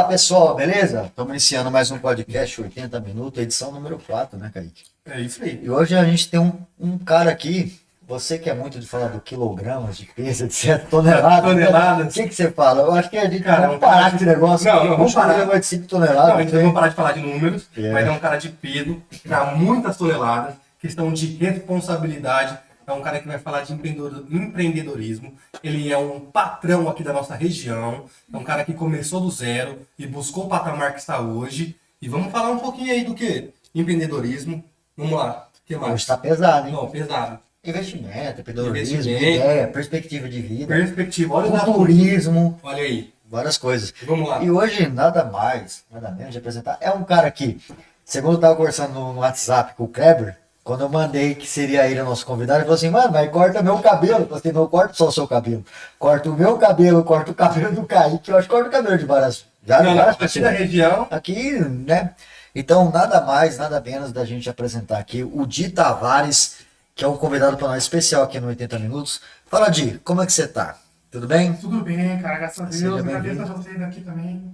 Fala pessoal, beleza? Estamos iniciando mais um podcast 80 minutos, edição número 4, né, Kaique? É isso aí. E hoje a gente tem um cara aqui, você que é muito de falar do quilogramas de peso, etc, toneladas. Toneladas. O que você fala? Eu acho que a gente Cara, vamos parar com esse negócio. Não, vamos parar negócio de 5 toneladas. Não, a gente não vai parar de falar de números, É. mas é um cara de peso, para muitas toneladas, questão de responsabilidade. É um cara que vai falar de empreendedorismo. Ele é um patrão aqui da nossa região. É um cara que começou do zero e buscou o patamar que está hoje. E vamos falar um pouquinho aí do que? Empreendedorismo. Vamos lá. O que mais? Hoje está pesado, hein? Não, pesado. Investimento, empreendedorismo, Investimento. ideia, perspectiva de vida, Perspectiva. Olha o dado. turismo, Olha aí. várias coisas. Vamos lá. E hoje, nada mais, nada menos de apresentar, é um cara que, segundo eu estava conversando no WhatsApp com o Kleber, quando eu mandei que seria ele o nosso convidado, ele falou assim, mano, mas corta meu cabelo. Eu falei assim, não corto só o seu cabelo. Corta o meu cabelo, corta o cabelo do Kaique, eu acho que corta o cabelo de várias Aqui pessoas. da região. Aqui, né? Então, nada mais, nada menos da gente apresentar aqui o Di Tavares, que é um convidado para nós especial aqui no 80 Minutos. Fala, Di, como é que você tá? Tudo bem? Tudo bem, cara, graças a Seja Deus. bem-vindo. Agradeço a vocês aqui também.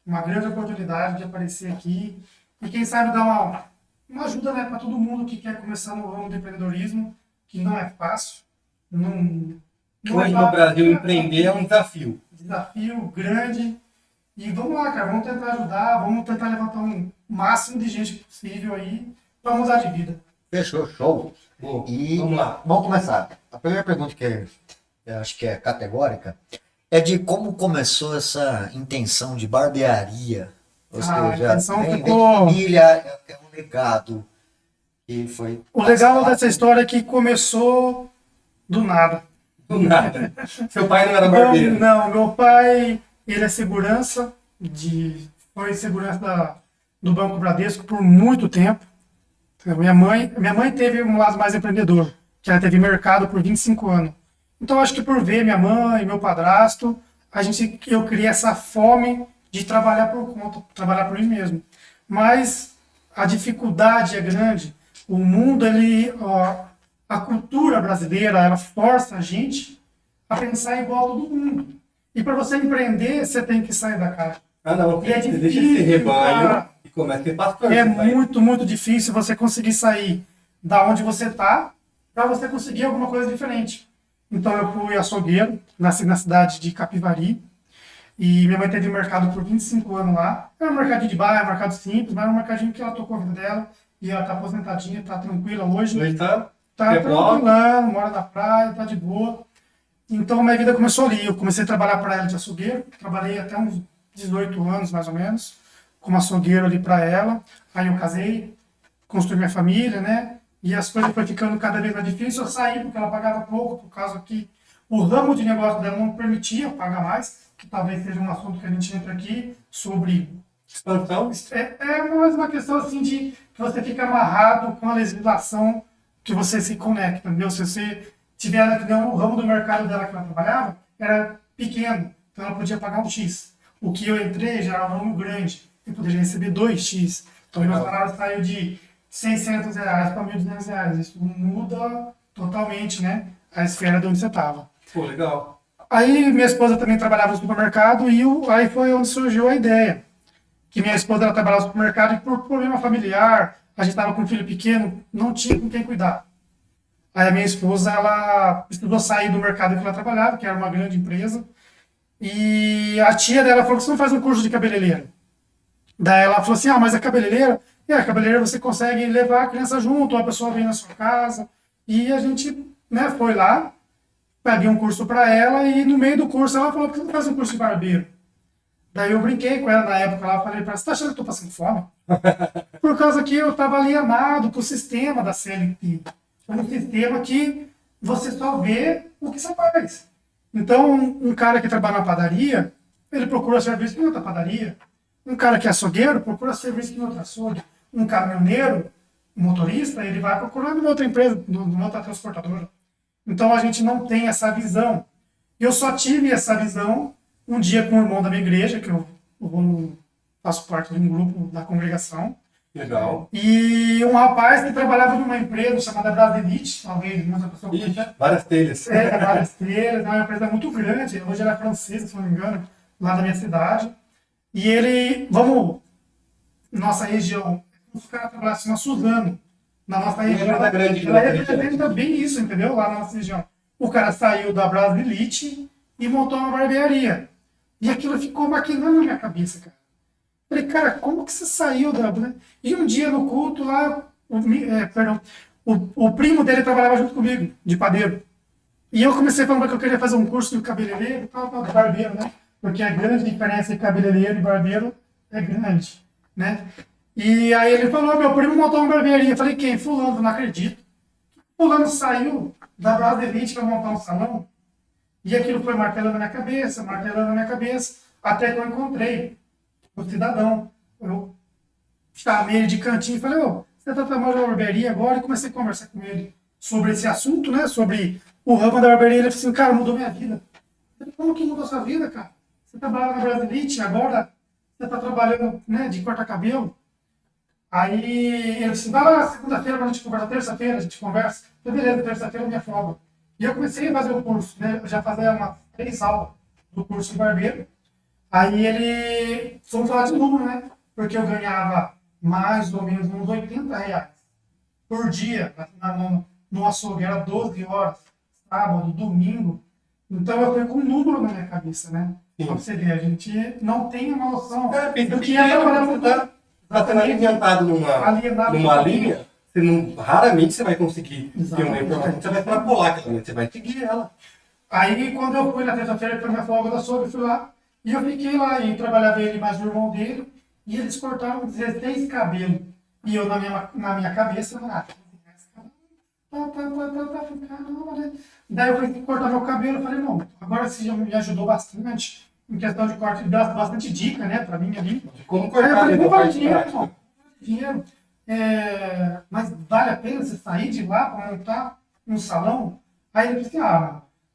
Uma grande oportunidade de aparecer aqui. E quem sabe dar uma ajuda, né, para todo mundo que quer começar no ramo do empreendedorismo, que não é fácil. Não Hoje é no fácil. Brasil empreender é um desafio. Desafio grande. E vamos lá, cara, vamos tentar ajudar, vamos tentar levantar um máximo de gente possível aí para mudar de vida. Fechou, show. Bom, E vamos lá. vamos começar. A primeira pergunta que eu acho que é categórica é de como começou essa intenção de barbearia. Ou A seja, intenção vem ficou- de família, é um legado que foi. O legal passado. dessa história é que começou do nada. Do nada. Seu pai não era barbeiro. Não, meu pai, ele é segurança, foi segurança do Banco Bradesco por muito tempo. Minha mãe teve um lado mais empreendedor, que ela teve mercado por 25 anos. Então, acho que por ver minha mãe, meu padrasto, eu criei essa fome de trabalhar por conta, trabalhar por mim mesmo. Mas a dificuldade é grande. O mundo, a cultura brasileira, ela força a gente a pensar igual a todo mundo. E para você empreender, você tem que sair da caixa. Ah, não. E é Você deixa difícil, esse rebanho cara. e começa a ter pastor. É você vai. muito, muito difícil você conseguir sair da onde você está para você conseguir alguma coisa diferente. Então eu fui açougueiro, nasci na cidade de Capivari, e minha mãe teve mercado por 25 anos lá. Era um mercadinho de bairro, um mercado simples, mas era um mercadinho que ela tocou a vida dela, e ela está aposentadinha, está tranquila hoje. Hoje tá? Tá É bom? tranquilando, mora na praia, tá de boa. Então minha vida começou ali. Eu comecei a trabalhar para ela de açougueiro, trabalhei até uns 18 anos mais ou menos, como açougueiro ali para ela. Aí eu casei, construí minha família, né? E as coisas foram ficando cada vez mais difíceis. Eu saí porque ela pagava pouco, por causa que o ramo de negócio dela não permitia pagar mais, que talvez seja um assunto que a gente entra aqui sobre. Expansão? É mais uma questão assim de que você fica amarrado com a legislação que você se conecta, entendeu? Se você tiver que o ramo do mercado dela que ela trabalhava era pequeno, então ela podia pagar um X. O que eu entrei já era um ramo grande, eu poderia receber 2X. Então meu salário saiu de R$600 para R$1.200. Isso muda totalmente, né, a esfera de onde você estava. Pô, legal. Aí minha esposa também trabalhava no supermercado e aí foi onde surgiu a ideia. Que minha esposa ela trabalhava no supermercado e por problema familiar, a gente estava com um filho pequeno, não tinha com quem cuidar. Aí a minha esposa, ela precisou sair do mercado que ela trabalhava, que era uma grande empresa, e a tia dela falou que você não faz um curso de cabeleireiro. Daí ela falou assim, mas a cabeleireira você consegue levar a criança junto, ou a pessoa vem na sua casa, e a gente, né, foi lá, paguei um curso para ela, e no meio do curso ela falou, por que você não faz um curso de barbeiro? Daí eu brinquei com ela na época, ela falei para ela, você tá achando que eu tô passando fome? Por causa que eu estava alienado com o sistema da CLT. É um sistema que você só vê o que você faz. Então, um cara que trabalha na padaria, ele procura serviço em outra padaria. Um cara que é açougueiro, procura serviço em outra açougue. Um caminhoneiro, motorista, ele vai procurar numa outra empresa, numa outra transportadora. Então, a gente não tem essa visão. Eu só tive essa visão um dia com o irmão da minha igreja, que eu faço parte de um grupo da congregação. Legal. E um rapaz que trabalhava numa empresa chamada Brasilite, talvez muita pessoa Ixi, conheça. várias telhas. Várias telhas, é uma empresa muito grande, hoje ela é francesa, se não me engano, lá da minha cidade. E nossa região, os caras trabalhassem na Suzano, na nossa região, Empresa grande ela da região. representa bem isso, entendeu? Lá na nossa região. O cara saiu da Brasilite e montou uma barbearia. E aquilo ficou maquinando na minha cabeça, cara. Falei, cara, como que você saiu da... né? E um dia no culto lá, o primo dele trabalhava junto comigo, de padeiro. E eu comecei falando que eu queria fazer um curso de cabeleireiro, tal, de barbeiro, né? Porque a grande diferença entre cabeleireiro e barbeiro é grande, né? E aí ele falou, meu primo montou uma barbearia. Eu falei, quem? Fulano, não acredito. Fulano saiu da Brasa Elite para montar um salão. E aquilo foi martelando na minha cabeça, até que eu encontrei o cidadão. Eu chamei ele de cantinho e falei, ô, você está trabalhando na barbearia agora? E comecei a conversar com ele sobre esse assunto, né? Sobre o ramo da barbearia. Ele falou assim, cara, mudou minha vida. Eu falei, como que mudou sua vida, cara? Você trabalha na Brasilite, agora você está trabalhando, né, de cortar cabelo. Aí ele disse, vai lá segunda-feira pra gente conversar, terça-feira a gente conversa. Eu falei, beleza, terça-feira é minha folga. E eu comecei a fazer o curso, né? Eu já fazia umas 3 aulas do curso de barbeiro. Aí ele, vamos falar de número, né? Porque eu ganhava mais ou menos uns R$ 80 por dia no açougue, era 12 horas, sábado, domingo. Então eu fui com um número na minha cabeça, né? Sim. Pra você ver, a gente não tem uma noção Pensa do que é trabalhar você no tá sendo alimentado numa linha, raramente você vai conseguir ter uma informação, você vai extrapolar aquela linha, você vai seguir ela. Aí, quando eu fui na terça-feira, foi minha folga da sogra, eu fui lá, e eu fiquei lá, e trabalhava ele mais o irmão dele, e eles cortaram 16 cabelos. E eu, na minha cabeça, caramba, né? Daí eu fui cortar meu cabelo, eu falei, não, agora você já me ajudou bastante, em questão de corte, deu bastante dica, né, pra mim ali. Como Aí eu cortar falei, dentro vou da fazer parte dinheiro, prática. irmão. Dinheiro. Mas vale a pena você sair de lá para montar um salão? Aí ele disse,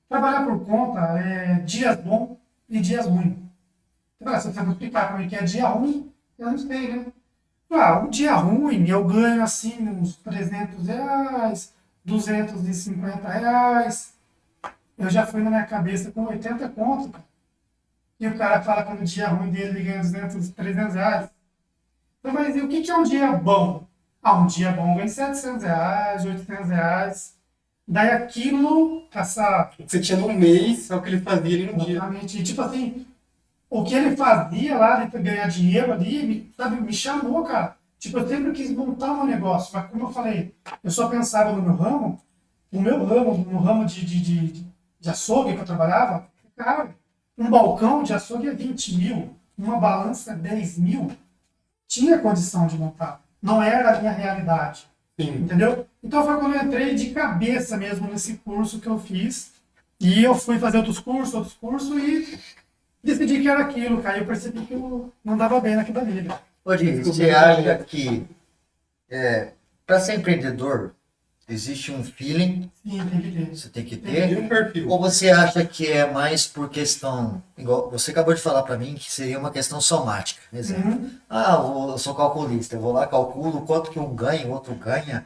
trabalhar por conta é dias bons e dias ruins. Eu falei, se você me explicar para mim que é dia ruim, eu não sei, né? Um dia ruim eu ganho assim uns R$ 300, R$ 250. Eu já fui na minha cabeça com 80 conto, cara. E o cara fala que no dia ruim dele ele ganha R$ 300. Mas e o que é um dia bom? Um dia bom ganha R$ 700, R$ 800. Daí aquilo, O que você tinha no mês é o que ele fazia ali no dia. exatamente, tipo assim, o que ele fazia lá de ganhar dinheiro ali, sabe, me chamou, cara. Tipo, eu sempre quis montar um negócio, mas como eu falei, eu só pensava no meu ramo, no ramo de açougue que eu trabalhava, cara, um balcão de açougue é 20 mil, uma balança é 10 mil. Tinha condição de montar. Não era a minha realidade. Sim. Entendeu? Então foi quando eu entrei de cabeça mesmo nesse curso que eu fiz. E eu fui fazer outros cursos e decidi que era aquilo, cara. Eu percebi que eu não dava bem naquilo ali. Ô, Di, você acha que para ser empreendedor existe um feeling, Sim, tem que ter. você tem que Tem ter, um perfil. ou você acha que é mais por questão, igual você acabou de falar para mim, que seria uma questão somática, exemplo. Eu sou calculista, eu vou lá, calculo quanto que um ganha, o outro ganha.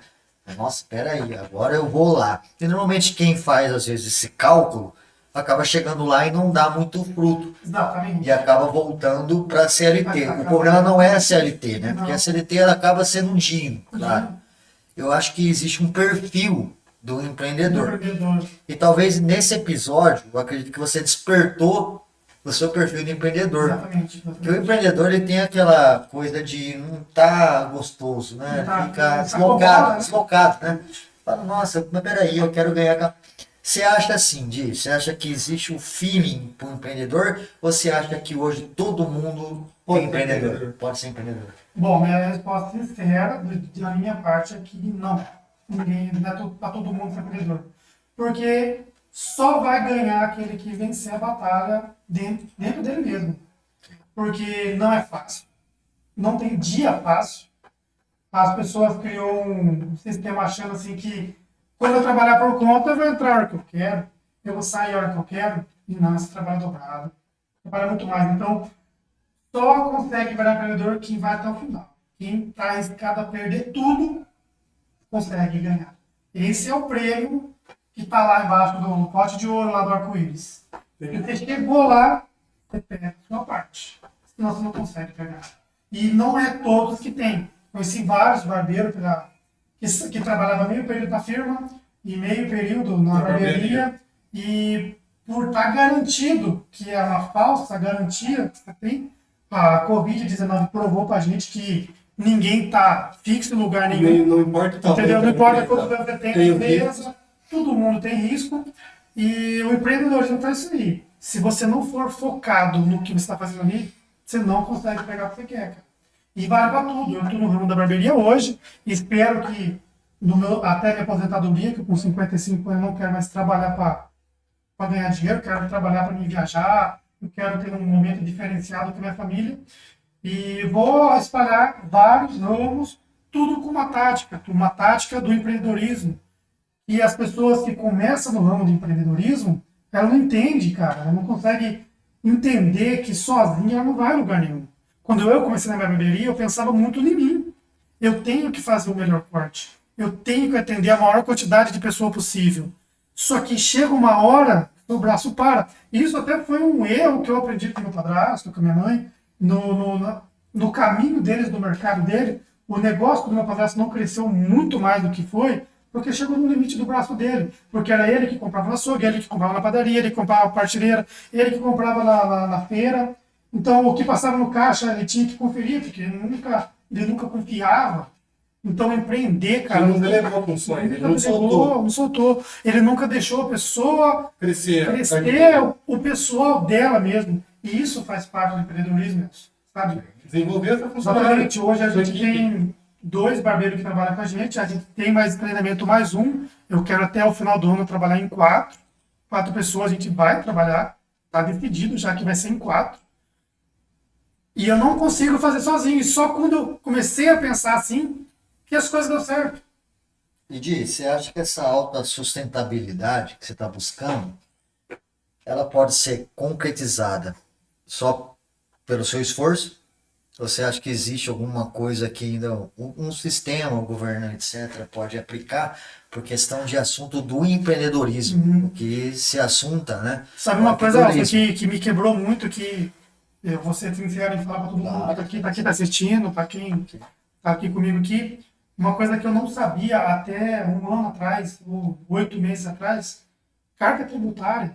Nossa, espera aí, agora eu vou lá. E normalmente quem faz, às vezes, esse cálculo, acaba chegando lá e não dá muito fruto. Exatamente. E acaba voltando para a CLT. O problema não é a CLT, né? Porque a CLT ela acaba sendo um dinho, claro. Eu acho que existe um perfil do empreendedor. E talvez nesse episódio, eu acredito que você despertou o seu perfil de empreendedor. Exatamente. Porque o empreendedor ele tem aquela coisa de não tá gostoso, né? Fica deslocado, né? Fala, nossa, mas peraí, eu quero ganhar. Você acha assim, Di? Você acha que existe um feeling para o empreendedor? Ou você acha que hoje todo mundo é empreendedor? Pode ser empreendedor. Bom, minha resposta sincera da minha parte é que não. Ninguém, não é para todo mundo ser empreendedor. Porque só vai ganhar aquele que vencer a batalha dentro dele mesmo. Porque não é fácil. Não tem dia fácil. As pessoas criam um sistema achando assim que quando eu trabalhar por conta, eu vou entrar a hora que eu quero, eu vou sair a hora que eu quero. E não, você trabalha dobrado. Trabalha muito mais. Então, só consegue virar empreendedor quem vai até o final. Quem está arriscado a perder tudo, consegue ganhar. Esse é o prêmio que está lá embaixo do pote de ouro lá do arco-íris. Se você chegou lá, você pega a sua parte. senão você não consegue pegar. E não é todos que tem. Conheci vários barbeiros que trabalhavam meio período na firma e meio período na barbearia. E por estar garantido que é uma falsa garantia que você tem, a Covid-19 provou pra gente que ninguém está fixo em lugar nenhum. Não importa o tamanho. Entendeu? Não importa quanto você tem na Tem empresa, todo mundo tem risco. E o empreendedorismo faz isso aí. Se você não for focado no que você está fazendo ali, você não consegue pegar o que você quer, cara. E vale para tudo. Eu estou no ramo da barbearia hoje, espero que até minha aposentadoria, que com 55 anos eu não quero mais trabalhar para ganhar dinheiro, quero trabalhar para me viajar, eu quero ter um momento diferenciado com a minha família. E vou espalhar vários ramos, tudo com uma tática do empreendedorismo. E as pessoas que começam no ramo de empreendedorismo, ela não entende, cara, ela não consegue entender que sozinha ela não vai a lugar nenhum. Quando eu comecei na minha barbearia, eu pensava muito em mim. Eu tenho que fazer o melhor corte. Eu tenho que atender a maior quantidade de pessoas possível. Só que chega uma hora, o braço para. E isso até foi um erro que eu aprendi com meu padrasto, com a minha mãe, no caminho deles, no mercado dele. O negócio do meu padrasto não cresceu muito mais do que foi, porque chegou no limite do braço dele. Porque era ele que comprava na açougue, ele que comprava na padaria, ele que comprava na partilheira, ele que comprava na feira. Então, o que passava no caixa, ele tinha que conferir, porque ele nunca confiava. Então, empreender, cara... Ele não delegou funções, ele não soltou. Não soltou. Ele nunca deixou a pessoa crescer o pessoal dela mesmo. E isso faz parte do empreendedorismo, sabe? Desenvolver essa função. Exatamente. Hoje a gente tem 2 barbeiros que trabalham com a gente tem mais treinamento, mais um. Eu quero até o final do ano trabalhar em 4. 4 pessoas a gente vai trabalhar. Está decidido já que vai ser em 4. E eu não consigo fazer sozinho. E só quando eu comecei a pensar assim, que as coisas dão certo. E Di, você acha que essa alta sustentabilidade que você está buscando, ela pode ser concretizada só pelo seu esforço? Ou você acha que existe alguma coisa que ainda um sistema, o governo, etc., pode aplicar por questão de assunto do empreendedorismo, que se assunta, né? Sabe uma coisa, Alfa, que me quebrou muito, que eu vou ser sincero em falar para todo mundo que tá assistindo, para quem está aqui comigo aqui, uma coisa que eu não sabia até um ano atrás, ou 8 meses atrás, carga tributária.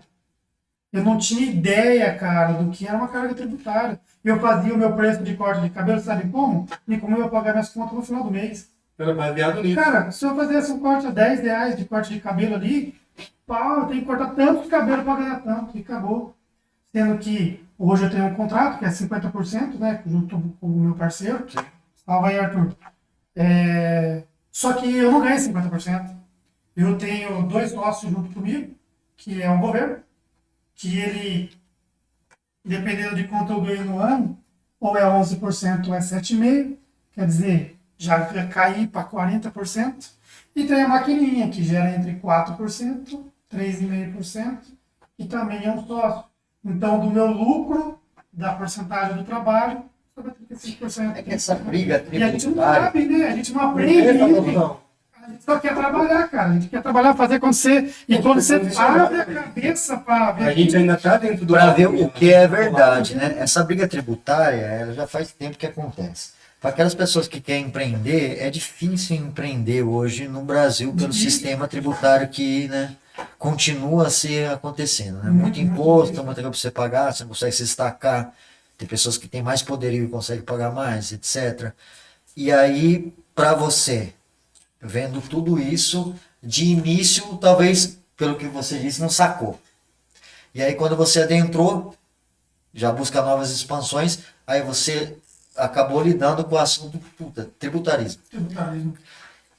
Eu não tinha ideia, cara, do que era uma carga tributária. Eu fazia o meu preço de corte de cabelo, sabe como? E como eu ia pagar minhas contas no final do mês. Era baseado nisso. Cara, se eu fizesse um corte a R$10 de corte de cabelo ali, pau, eu tenho que cortar tantos cabelos para ganhar tanto, e acabou. Sendo que hoje eu tenho um contrato que é 50%, né, junto com o meu parceiro. Salve aí, Arthur. Só que eu não ganho 50%. Eu tenho 2 sócios junto comigo, que é o governo, que ele, dependendo de quanto eu ganho no ano, ou é 11% ou é 7,5%, quer dizer, já ia cair para 40%. E tem a maquininha, que gera entre 4%, 3,5%, e também é um sócio. Então, do meu lucro, da porcentagem do trabalho, sobre 35%. É que essa briga E a gente não tributária... sabe, né? A gente não aprende isso. A gente só quer trabalhar, cara. A gente quer trabalhar, fazer acontecer. E quando você abre a cabeça para ver... A gente ainda está dentro do... Para ver o que é verdade, né? Essa briga tributária, ela já faz tempo que acontece. Para aquelas pessoas que querem empreender, é difícil empreender hoje no Brasil pelo sistema tributário que, né, continua a ser acontecendo, né? Muito imposto, muita coisa para você pagar, você não consegue se destacar. Tem pessoas que têm mais poderio e conseguem pagar mais, etc. E aí, para você, vendo tudo isso, de início, talvez, pelo que você disse, não sacou. E aí, quando você adentrou, já busca novas expansões, aí você acabou lidando com o assunto tributarismo. Tributarismo.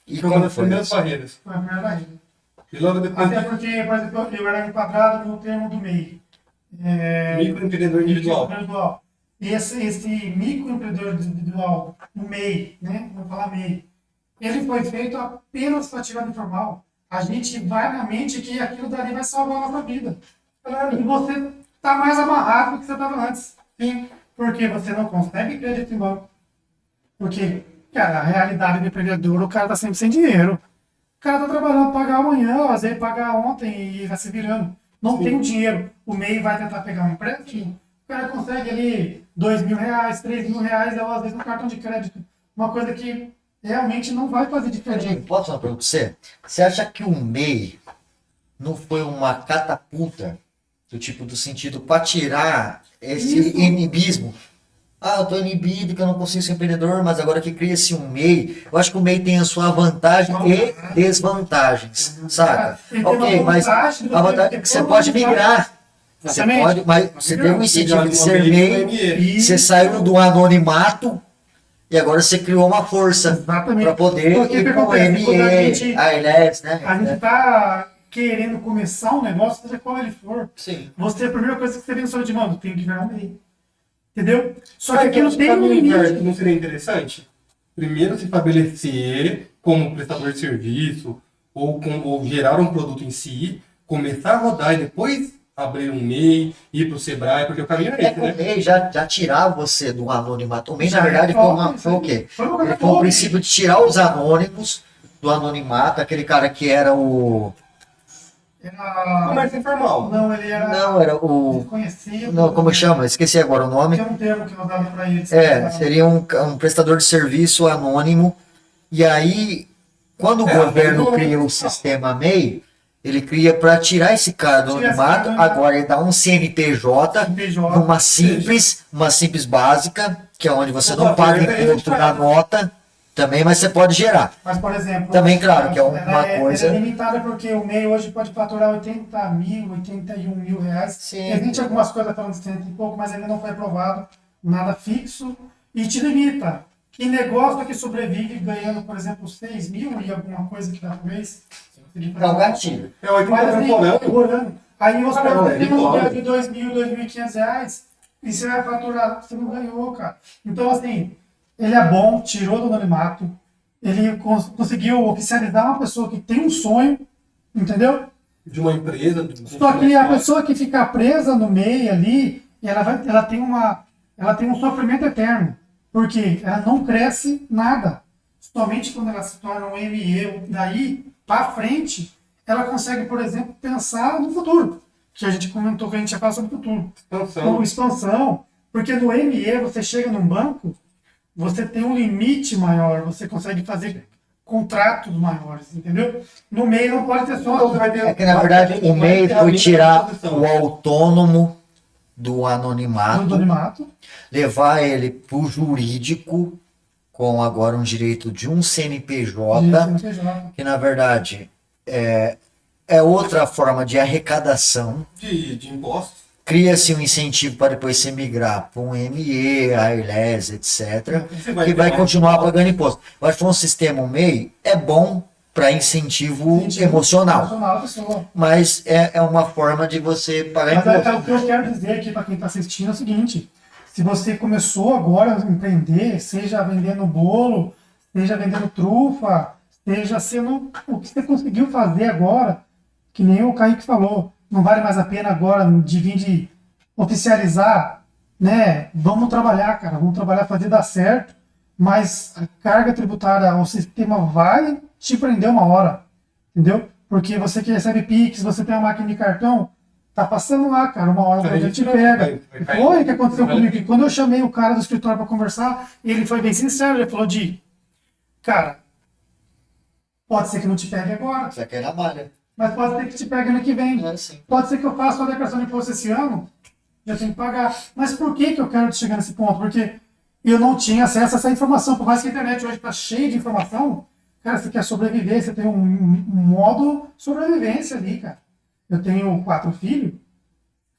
E Foi uma das primeiras barreiras. Foi a primeira barreira. E logo depois... Até porque, por exemplo, eu era enquadrado no termo do MEI. Microempreendedor individual. Microempreendedor. Esse microempreendedor individual, no MEI, né? Vamos falar MEI. Ele foi feito apenas para atividade informal. A gente vai na mente que aquilo dali vai salvar a nossa vida. E você está mais amarrado do que você estava antes. Sim. Porque você não consegue crédito em banco. Porque, cara, a realidade do empreendedor, o cara está sempre sem dinheiro. O cara está trabalhando para pagar amanhã, às vezes pagar ontem e vai se virando. Não tem o dinheiro. O MEI vai tentar pegar um empréstimo, o cara consegue ali R$ 2.000, R$ 3.000, às vezes no cartão de crédito. Uma coisa que realmente não vai fazer diferença. Diego, posso falar uma pergunta pra você? Você acha que o MEI não foi uma catapulta do tipo do sentido para tirar esse Isso. inibismo? Ah, eu tô inibido que eu não consigo ser empreendedor, mas agora que cria-se um MEI, eu acho que o MEI tem a sua vantagem e desvantagens, saca? Ele tem uma Ok, mas a vantagem, vantagem é que você pode migrar. Você Exatamente. pode, mas você tem um incentivo de ser MEI, MEI. você saiu do anonimato e agora você criou uma força Exatamente. para poder Porque o que ir com o acontece? Quando ME, a ILES, né? a gente tá querendo começar um negócio, seja qual ele for. Sim. Você, a primeira coisa que você pensou de mano, tem que virar um MEI. Entendeu? Só que Mas aquilo então, tem um caminho inverso limite. não seria interessante? Primeiro se estabelecer como prestador de serviço ou gerar um produto em si, começar a rodar e depois abrir um MEI, ir para o Sebrae, porque o caminho é É esse, que o né? MEI já tirava você do anonimato. O MEI, na Já verdade, é foi, top, foi o quê? foi uma coisa Ele foi o boa. princípio de tirar os anônimos do anonimato, aquele cara que era o. Comércio informal. Não, ele era Não, era o. desconhecido. Não, como chama? Esqueci agora o nome. Tem um termo que nós damos pra ele. Seria um prestador de serviço anônimo. E aí, quando o governo anônimo. cria o sistema MEI, ele cria para tirar esse cara do Tira esse anonimato. cara do anonimato. Agora ele dá um CNPJ, CNPJ. uma simples básica, que é onde você O não paga governo é imposto na registrado. nota, também, mas você pode gerar. Mas, por exemplo, Também, claro, que é uma ela coisa- Ela é limitada porque o MEI hoje pode faturar 80 mil, 81 mil reais. Sim. Existe algumas coisas falando de 100 e pouco, mas ainda não foi aprovado nada fixo e te limita. Que negócio que sobrevive ganhando, por exemplo, 6 mil e alguma coisa que dá por mês? É o gatilho. É 80 Mas assim, por ano. por ano. Aí você não, tem ele um pode. aluguel de 2.000, 2.500 reais e você vai faturar, você não ganhou, cara. Então, assim, ele é bom, tirou do anonimato, ele conseguiu oficializar uma pessoa que tem um sonho, entendeu? De uma empresa. de Só que a pessoa que fica presa no meio ali, ela tem um sofrimento eterno, porque ela não cresce nada. Somente quando ela se torna um ME, daí para frente, ela consegue, por exemplo, pensar no futuro. Que a gente comentou que a gente ia falar sobre o futuro. Expansão. Com expansão, porque no ME você chega num banco, você tem um limite maior, você consegue fazer contratos maiores, entendeu? No meio não pode ter Então, só. você vai ter- É que, na verdade, o MEI vai ter foi a tirar posição. o autônomo do Do anonimato, anonimato. levar ele para o jurídico, com agora um direito de um de CNPJ, CNPJ. que na verdade é outra forma de arrecadação. de impostos. Cria-se um incentivo para depois você migrar para um ME, AILES, etc., Você que vai ter- continuar pagando imposto. Eu acho que um sistema MEI é bom para incentivo emocional, Emocional, pessoa. mas é uma forma de você pagar Mas imposto. o que eu quero dizer aqui para quem está assistindo é o seguinte: se você começou agora a empreender, seja vendendo bolo, seja vendendo trufa, seja sendo o que você conseguiu fazer agora, que nem o Kaique falou, não vale mais a pena agora de vir de oficializar, né? Vamos trabalhar, cara, vamos trabalhar, fazer dar certo, mas a carga tributária, o sistema vai te prender uma hora, entendeu? Porque você que recebe Pix, você tem uma máquina de cartão, tá passando lá, cara, uma hora Aí ele te vai- pega. vai E cair. foi o que aconteceu Vai- comigo. E quando eu chamei o cara do escritório para conversar, ele foi bem sincero, ele falou cara, pode ser que não te pegue agora, Você quer na malha. mas pode ser que te pegue ano que vem. É assim. Pode ser que eu faça uma declaração de imposto esse ano, já tenho que pagar. Mas por que eu quero chegar nesse ponto? Porque eu não tinha acesso a essa informação. Por mais que a internet hoje está cheia de informação, cara, você quer sobreviver, você tem um modo sobrevivência ali, cara. Eu tenho 4 filhos.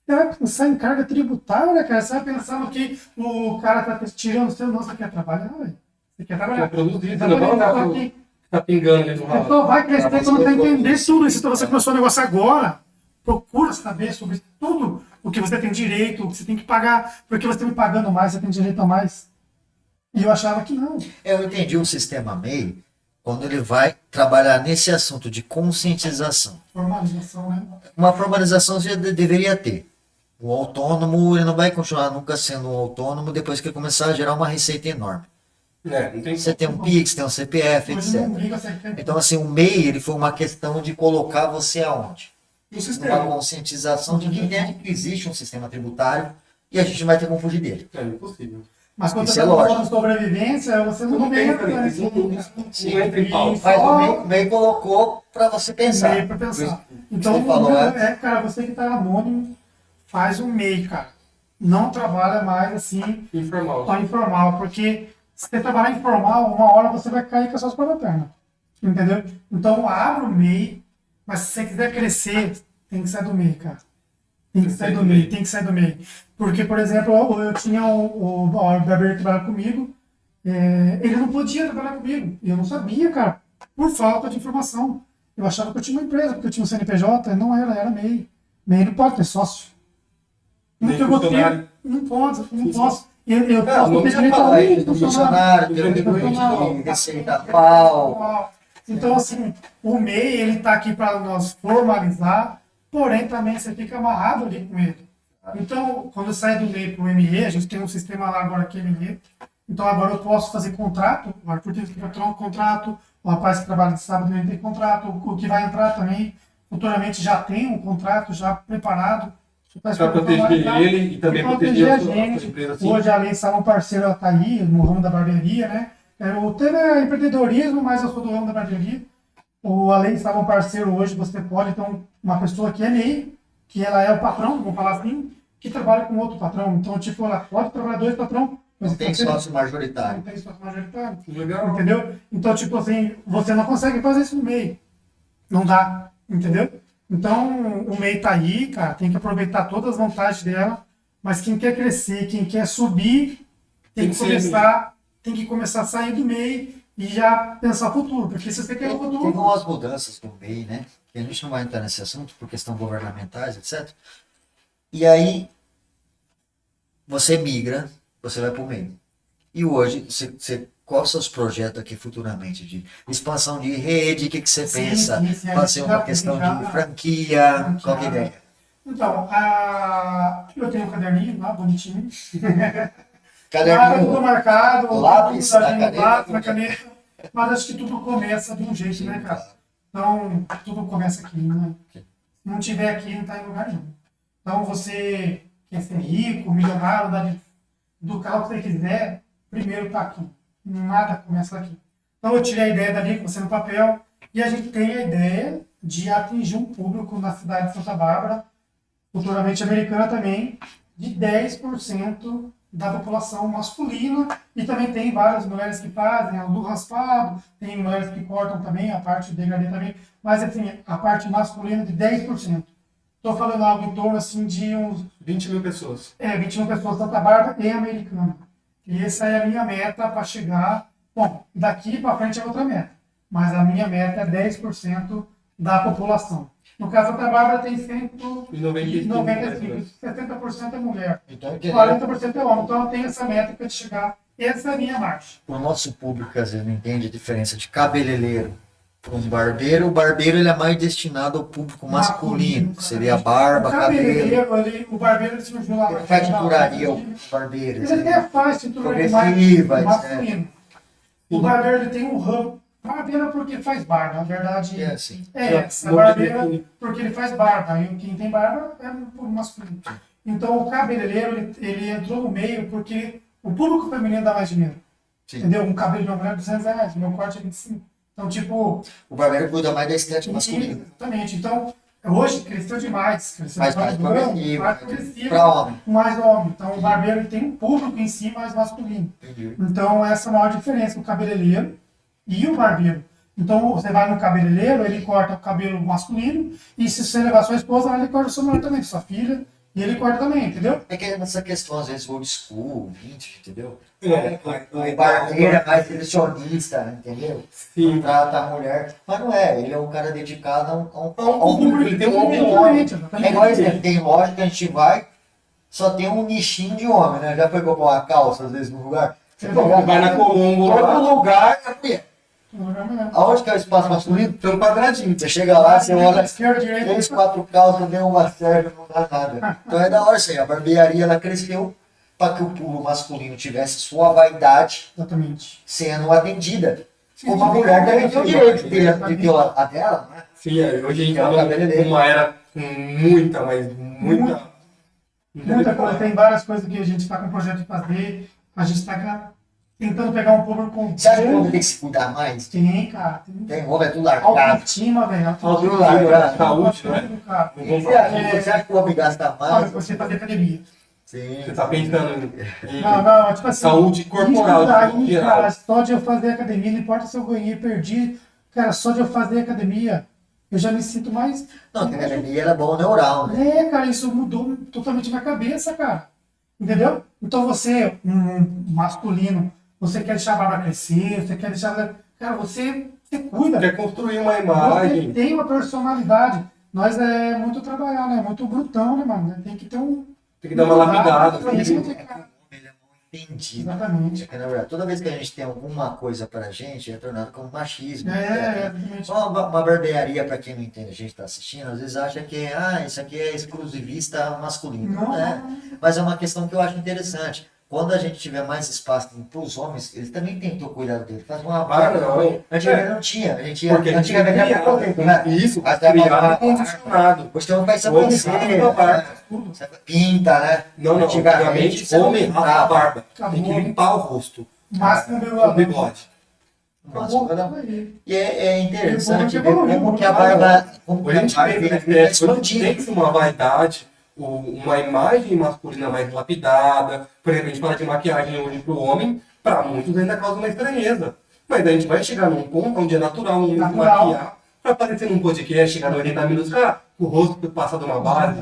Você vai pensar em carga tributária, cara. Você vai pensar no que o cara tá tirando seu. Nossa, você quer trabalhar, velho? Você quer trabalhar? Quer produzir, Você você não vai só andar que tá pingando ali do você lado. só vai crescer quando você entender tudo isso. Então você começou o negócio agora. Procura saber sobre tudo o que você tem direito, o que você tem que pagar. Porque você está me pagando mais, você tem direito a mais. E eu achava que não. Eu entendi um sistema MEI quando ele vai trabalhar nesse assunto de conscientização. Formalização, né? Uma formalização você deveria ter. O autônomo ele não vai continuar nunca sendo um autônomo depois que começar a gerar uma receita enorme. Não tem Você tem um PIX, tem um CPF, Hoje não etc. briga sempre. Então, assim, o MEI ele foi uma questão de colocar você aonde? um Uma sistema. conscientização de que entende que existe um sistema tributário, e a gente não vai ter como fugir dele. É impossível. Mas quando Isso você é está lógico. falando de sobrevivência, você não tem, entra cara, nesse não entra em pauta. Mas o meio colocou para você pensar. meio para pensar. Por Então, você falou, cara, você que está anônimo, faz um MEI, cara. Não trabalha mais assim, Informal. só informal, porque se você trabalhar informal, uma hora você vai cair com as suas próprias pernas. Entendeu? Então, abre o MEI, mas se você quiser crescer, tem que sair do MEI, cara. Tem que sair do MEI, tem que sair do MEI. Porque, por exemplo, eu tinha o barbeiro que trabalhava comigo, ele não podia trabalhar comigo. E eu não sabia, cara, por falta de informação. Eu achava que eu tinha uma empresa, porque eu tinha um CNPJ, não era MEI. MEI não pode ter sócio. Nem Porque eu vou funcionário. ter, não pode, não Sim, posso. Eu não posso ter precisa direito a Falar aí do funcionário. funcionário, tem Funcionário. de receita pau. Então, assim, o MEI, ele está aqui para nós formalizar, porém também você fica amarrado ali com ele. Então, quando eu saio do MEI para o ME, a gente tem um sistema lá agora que é ME, então agora eu posso fazer contrato, o Arthur tem que fazer um contrato, o rapaz que trabalha de sábado também tem contrato, o que vai entrar também, futuramente já tem um contrato já preparado. Para proteger ele e também proteger a sua empresa. Assim. Hoje a Lei Salão Parceiro está aí, no ramo da barbearia, né? O tema é empreendedorismo, mas eu sou do ramo da barbearia. A Lei Salão Parceiro hoje você pode ter uma pessoa que é MEI, que ela é o patrão, vamos falar assim, que trabalha com outro patrão. Então, tipo, ela pode trabalhar dois patrões. Não tem sócio majoritário. Não tem sócio majoritário. Legal. Entendeu? Então, tipo assim, você não consegue fazer isso no MEI. Não dá. Entendeu? Então, o MEI tá aí, cara, tem que aproveitar todas as vantagens dela, mas quem quer crescer, quem quer subir, tem que começar a sair do MEI e já pensar o futuro, porque se você quer o futuro... Tem algumas mudanças do MEI, né? Que a gente não vai entrar nesse assunto por questão governamentais, etc. E aí, você migra, você vai para o MEI. E hoje, quais os seus projetos aqui futuramente de expansão de rede? O que você pensa? Pode ser uma questão de franquia? Qual que é a ideia? Então, eu tenho um caderninho lá, bonitinho. Caderninho, Tudo marcado, lápis, tudo na caneta. na caneta. Mas acho que tudo começa de um jeito, né, cara? Então, tudo começa aqui, né? Se não tiver aqui, não está em lugar nenhum. Então, você quer ser rico, milionário, do carro que você quiser, primeiro está aqui. Nada começa aqui. Então, eu tirei a ideia dali, com você no papel, e a gente tem a ideia de atingir um público na cidade de Santa Bárbara, futuramente americana também, de 10% da população masculina, e também tem várias mulheres que fazem do raspado, tem mulheres que cortam também, a parte de degradê também, mas assim, a parte masculina de 10%. Estou falando algo em torno assim de uns 20 mil pessoas. 21 pessoas Santa Bárbara e americana. E essa é a minha meta para chegar. Bom, daqui para frente é outra meta, mas a minha meta é 10% da população. No caso, Santa Bárbara tem 195, 70% é mulher, Então, 40% é homem. Então eu tenho essa métrica de chegar. Essa é a minha marcha. o nosso público às vezes não entende a diferença de cabeleireiro com barbeiro. O barbeiro ele é mais destinado ao público masculino, que seria a barba, O cabelo. cabeleireiro, o barbeiro surgiu lá. Ele faz tinturaria, o barbeiro. Ele até faz tinturaria Progressiva, masculino. O barbeiro ele tem um ramo. Barbeiro porque faz barba, na verdade. É assim. A barbeira porque ele faz barba. E quem tem barba é um masculino. Então o cabeleireiro ele entrou no meio porque o público feminino dá mais dinheiro. Sim. Entendeu? Um cabelo de uma mulher R$200, meu corte é 25. Então, tipo. O barbeiro cuida mais da estética masculina. Exatamente. Então, hoje cresceu demais. Cresceu Mais progressivo, para homem. Mais homem. Então, o barbeiro ele tem um público em si mais masculino. Entendi. Então, essa é a maior diferença do cabeleireiro e o barbeiro. Então, você vai no cabeleireiro, ele corta o cabelo masculino, e se você levar sua esposa, ele corta sua mulher também, sua filha, e ele corta também, entendeu? É que nessa questão, às vezes, old school, vintage, entendeu? É, O barbeiro é mais selecionista, entendeu? Sim. Trata a mulher. Mas não é, ele é um cara dedicado a um público, ele tem um Exatamente, É exatamente. igual exemplo, tem loja que a gente vai, só tem um nichinho de homem, né? Já foi comprar uma calça, às vezes, no lugar. Você Vai na Colombo lá. todo lugar é mulher. Aonde que é o espaço masculino? Tem um quadradinho. Você chega lá, você olha Esquerda, direita. 3, 4 calças, deu uma serve, não dá nada. Então é da hora isso aí. A barbearia ela cresceu para que o público masculino tivesse sua vaidade Exatamente. sendo atendida. Como a mulher também tem o direito de ter a dela, né? Sim, hoje a gente É o tá cabeleireiro. numa era com muita Muita coisa, tem várias coisas que a gente está com o projeto de fazer, a gente está tentando pegar um público com. Você acha que o homem tem que se cuidar mais? Tem, cara. Tem homem é tudo largado. Autoestima, velho. Tudo largado. Saúde, né? Cara. Você acha que o homem gasta Olha, mais? você fazer academia. Sim. Você tá pensando em Não, tipo assim. saúde corporal, Isso daí, de geral. cara, só de eu fazer academia, não importa se eu ganhei, perdi. Cara, só de eu fazer academia, eu já me sinto mais. Não, que a academia era bom neural, né? É, cara, isso mudou totalmente minha cabeça, cara. Entendeu? Então você, um masculino, você quer deixar a barba crescer, você quer deixar. Cara, você cuida. Quer construir uma Você imagem. tem uma personalidade. Nós é muito trabalhar, né? Muito brutão, né, mano? Tem que ter um. Tem que dar uma lapidada. Tem assim. que ter, cara. Ele é mal entendido. Exatamente. Porque, na verdade, toda vez que a gente tem alguma coisa pra gente, é tornado como machismo. Exatamente. Só uma barbearia, pra quem não entende, a gente tá assistindo, às vezes acha que isso aqui é exclusivista masculino. Não é. Mas é uma questão que eu acho interessante. Quando a gente tiver mais espaço para os homens, eles também tentam cuidar dele. Faz uma barba. não. Antigamente não tinha. A gente Porque antigamente era preconceito, né? Isso, Mas tá criado uma- e condicionado. Você não vai O homem raspa a sobrancelha, barba. né? Pinta, né? Não, antigamente você homem raspa a pintava. barba. Tem que Acabou. limpar o rosto. Máximo O bigode. Nossa, e é interessante E o ver povo como que a evoluiu, barba. Como Hoje a gente barba vê está na internet, hoje expandindo. tem uma vaidade, uma imagem masculina mais lapidada. Por exemplo, a gente fala de maquiagem hoje para o homem, para muitos ainda causa uma estranheza. Mas a gente vai chegar num ponto onde é natural um homem se Natural. maquiar para aparecer num podcast, chegar no 80 minutos, o rosto passa de uma base.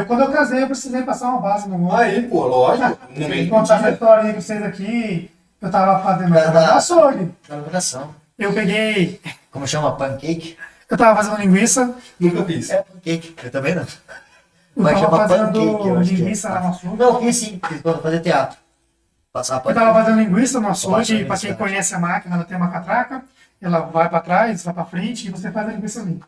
Quando eu casei, eu precisei passar uma base no mundo. Aí, pô, lógico, no meio do Contar essa dia. história aí pra vocês aqui. Eu tava fazendo Verdade. açougue. Iluminação. Eu peguei. Como chama? Pancake? Eu tava fazendo linguiça. Nunca fiz. É pancake. Eu também não. Eu Mas tava chama fazendo pancake, eu acho que é. linguiça lá no açougue. Não, fiz sim. Fiz quando eu fazia teatro. Passar Eu pancake. tava fazendo linguiça no açougue. Bastante Pra quem linguiça. conhece a máquina, ela tem uma catraca. Ela vai pra trás, vai pra frente e você faz a linguiça ali.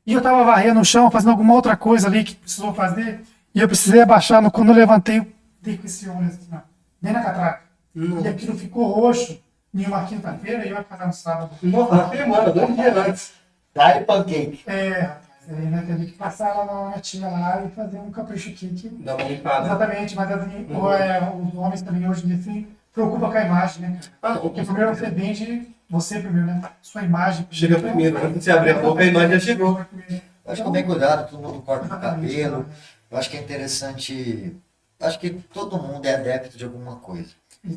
E eu tava varrendo o chão, fazendo alguma outra coisa ali que precisou fazer. E eu precisei abaixar. Quando eu levantei, eu dei com esse olho assim, ó, bem na catraca. E aquilo ficou roxo em uma quinta-feira e eu ia casar no sábado. Nossa, na semana, 2 dias antes. Dá-lhe pancake. Rapaz, aí né, teve que passar lá na tia lá e fazer um capricho quente. Dá uma limpada. Exatamente, mas assim, os homens também hoje em dia se preocupam com a imagem, né? Ah, não, Porque primeiro você vende, você primeiro, né? Sua imagem. Chega primeiro, antes de você abrir a boca, a imagem já chegou. Eu acho que é bem cuidado, todo mundo corta o cabelo. Eu acho que é interessante. Acho que todo mundo é adepto de alguma coisa.